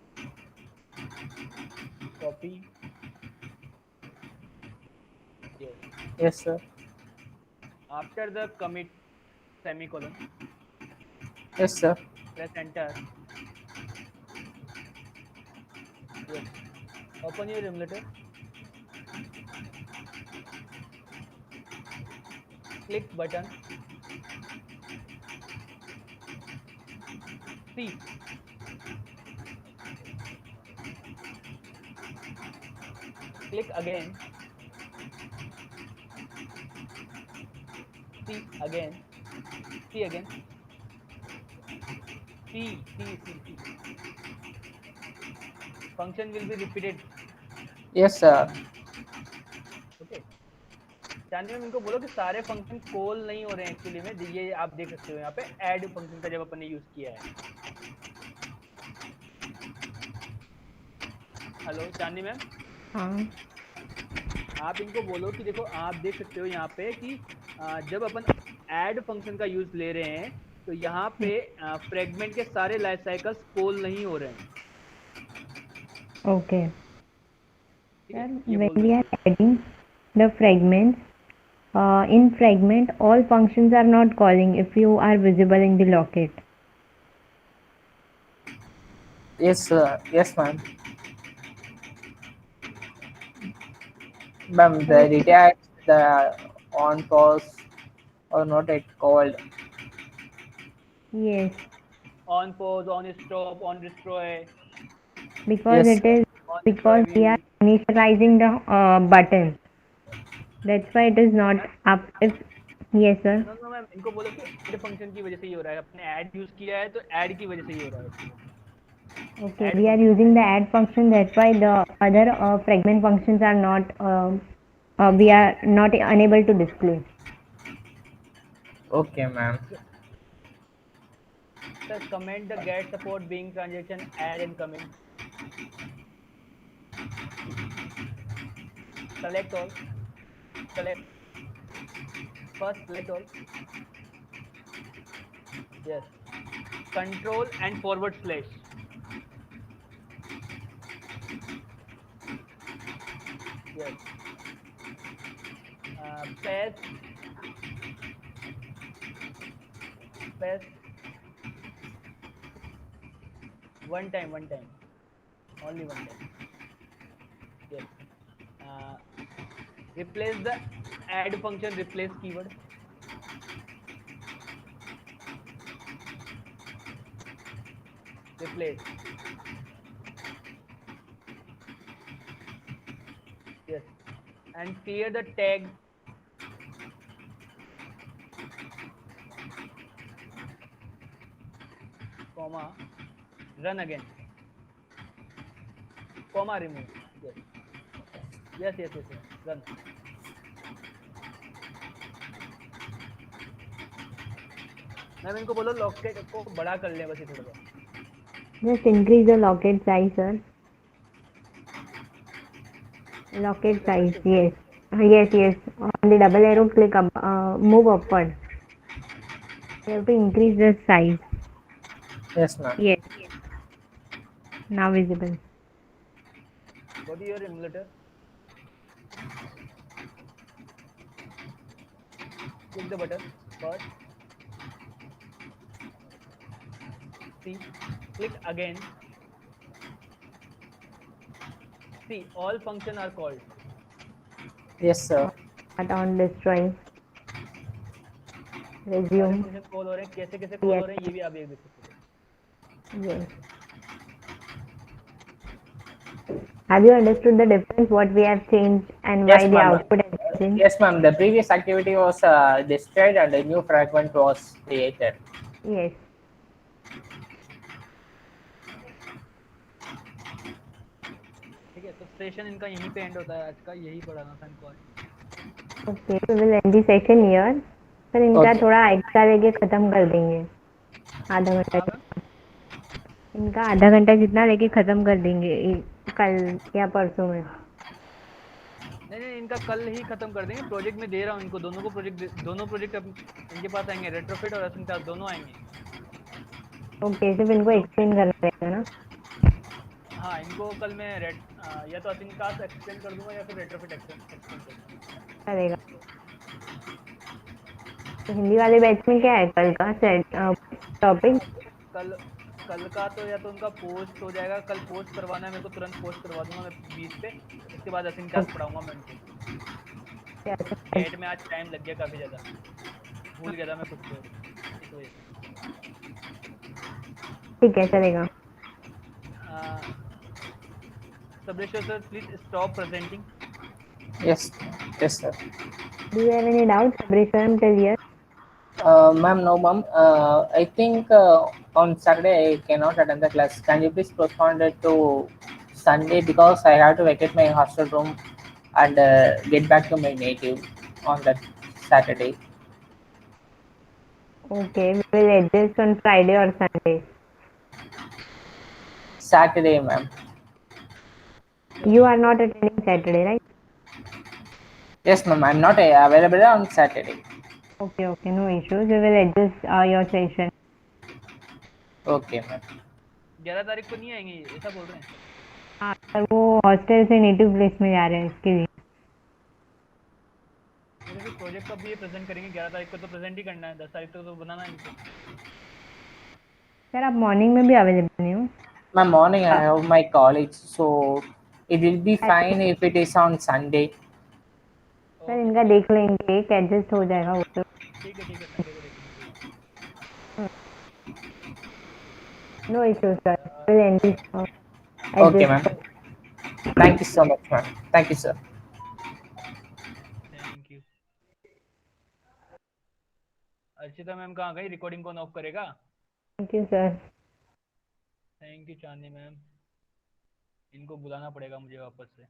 Speaker 1: Copy. Yes.
Speaker 6: Yes, sir.
Speaker 1: After the commit semicolon,
Speaker 6: Yes, sir.
Speaker 1: press enter. Yes. Open your emulator. Click button. C. Click again. C again. C again. C. Function will be repeated.
Speaker 6: Yes, sir.
Speaker 1: Okay चांदी ma'am इनको बोलो कि सारे function call नहीं हो रहे हैं actually में ये आप देख सकते हो यहाँ पे ऐड फंक्शन का जब अपन ने यूज किया है हेलो चांदी मैम
Speaker 7: हाँ
Speaker 1: आप इनको बोलो कि देखो आप देख सकते हो यहाँ पे कि जब अपन ऐड फंक्शन का यूज ले रहे हैं तो यहाँ पे फ्रेगमेंट के सारे लाइफ साइकिल्स कॉल नहीं हो रहे हैं
Speaker 7: okay
Speaker 1: ठीक है
Speaker 7: sir
Speaker 1: ये
Speaker 7: when
Speaker 1: बोल
Speaker 7: we
Speaker 1: दो
Speaker 7: are adding the fragments in fragment all functions are not calling if you are visible in the locket.
Speaker 6: Yes, sir. Yes, ma'am. Ma'am, the detach, the on pause or not at called.
Speaker 7: Yes,
Speaker 1: on pause on stop on destroy
Speaker 7: because
Speaker 6: Yes,
Speaker 7: it
Speaker 6: sir.
Speaker 7: is
Speaker 1: on
Speaker 7: because we are initializing the button. That's why it is not up. If yes, sir.
Speaker 1: No ma'am इनको बोलो कि add function की वजह से ये हो रहा है अपने ऐड यूज किया है तो ऐड की वजह से ये हो रहा है
Speaker 7: Okay,
Speaker 1: add
Speaker 7: we are
Speaker 1: function
Speaker 7: using the add function. That's why the other fragment functions are not. We are not unable to display.
Speaker 6: Okay, ma'am.
Speaker 1: sir comment the get support being transaction add and comment select all select first select all yes control and forward slash yes paste one time only one time yes replace the add function replace keyword replace yes and clear the tag comma run again comma remove yes run ma'am इनको बोलो locket को बड़ा कर ले बस ये थोड़ा सा
Speaker 7: Just increase the locket size, sir. Locket size, yes. Yes, yes. On the double arrow, click up, move upward. You have to increase the size.
Speaker 6: Yes, ma'am.
Speaker 7: Yes, now visible.
Speaker 1: Go to your emulator. Click the button first. See, click again. See, all function are called.
Speaker 6: Yes, sir.
Speaker 7: Start on destroy.
Speaker 1: सारे
Speaker 7: Resume.
Speaker 1: Function call हो रहे हैं, कैसे कैसे call
Speaker 7: Yes,
Speaker 1: हो रहे हैं ये भी आप एक देख सकते हो।
Speaker 7: yes. Have you understood the difference what we have changed and why
Speaker 6: Yes,
Speaker 7: the
Speaker 6: ma'am.
Speaker 7: output has changed?
Speaker 6: Yes, ma'am. The previous activity was destroyed and a new fragment was created.
Speaker 7: Yes.
Speaker 1: ठीक है, तो session इनका यहीं पे and होता है आज का, यही पढ़ाना था इनको आज।
Speaker 7: Okay, we will end the session here. Sir इनका
Speaker 6: Okay.
Speaker 7: थोड़ा एक्स्ट्रा लेके खत्म कर देंगे, आधा घंटा।
Speaker 1: हाँ मैम,
Speaker 7: इनका आधा घंटा जितना लेके खत्म कर देंगे कल या परसों में।
Speaker 1: नहीं नहीं, इनका कल ही खत्म कर देंगे। प्रोजेक्ट में दे रहा हूँ इनको, दोनों को प्रोजेक्ट, दोनों प्रोजेक्ट इनके पास आएंगे, रेट्रोफिट और असिंटास दोनों आएंगे।
Speaker 7: ओके, सिर्फ इनको एक्सप्लेन करना रहेगा ना?
Speaker 1: हाँ, इनको कल मैं या तो असिंटास एक्सप्लेन कर दूंगा या फिर रेट्रोफिट एक्सप्लेन कर दूंगा।
Speaker 7: चलेगा। तो हिंदी वाले बैच में क्या है कल का टॉपिक?
Speaker 1: कल कल का तो या तो उनका पोस्ट हो जाएगा, कल पोस्ट करवाना है मेरे को, तुरंत पोस्ट करवा दूंगा मैं 20 पे। उसके बाद असिंटास पढ़ाऊंगा मैं उनको। चैट में आज टाइम लग गया काफ़ी ज़्यादा, भूल गया था मैं खुद को इस वजह से।
Speaker 7: ठीक है, चलेगा।
Speaker 1: Sabreswar sir, please stop presenting.
Speaker 6: Yes. Yes, sir.
Speaker 7: Do you have any doubts, Sabreswaram, till here?
Speaker 6: Ma'am, no, ma'am. I think on Saturday I cannot attend the class. Can you please postpone it to Sunday because I have to vacate my hostel room and get back to my native on that Saturday.
Speaker 7: Okay, we will adjust on Friday or Sunday.
Speaker 6: Saturday, ma'am.
Speaker 7: You are not attending Saturday, right?
Speaker 6: Yes, ma'am. I'm not available on Saturday.
Speaker 7: Okay, okay, no issues. We will adjust your session.
Speaker 6: Okay, ma'am.
Speaker 1: 11 तारीख को नहीं आएंगे ये, ऐसा बोल रहे हैं।
Speaker 7: हाँ सर, वो हॉस्टल से नेटिव प्लेस में जा रहे हैं इसके लिए।
Speaker 1: मेरे फिर प्रोजेक्ट कब भी ये प्रेजेंट करेंगे? 11 तारीख को तो प्रेजेंट ही करना है, 10 तारीख तक तो बनाना है इनको।
Speaker 7: सर आप मॉर्निंग में भी अवेलेबल नहीं हो?
Speaker 6: Ma'am, morning I have my college, so it will be fine if it is on Sunday.
Speaker 7: Sir इनका देख लेंगे, एक एडजस्ट हो जाएगा वो तो।
Speaker 1: ठीक है, संडे को देखेंगे।
Speaker 7: No issues sir, will end this.
Speaker 6: Okay, ma'am. Thank you so much, ma'am. Thank you, sir.
Speaker 1: Thank you. Archita ma'am कहाँ गई? रिकॉर्डिंग कौन ऑफ करेगा?
Speaker 7: Thank you sir.
Speaker 1: Thank you Chandni ma'am. इनको बुलाना पड़ेगा मुझे वापस से।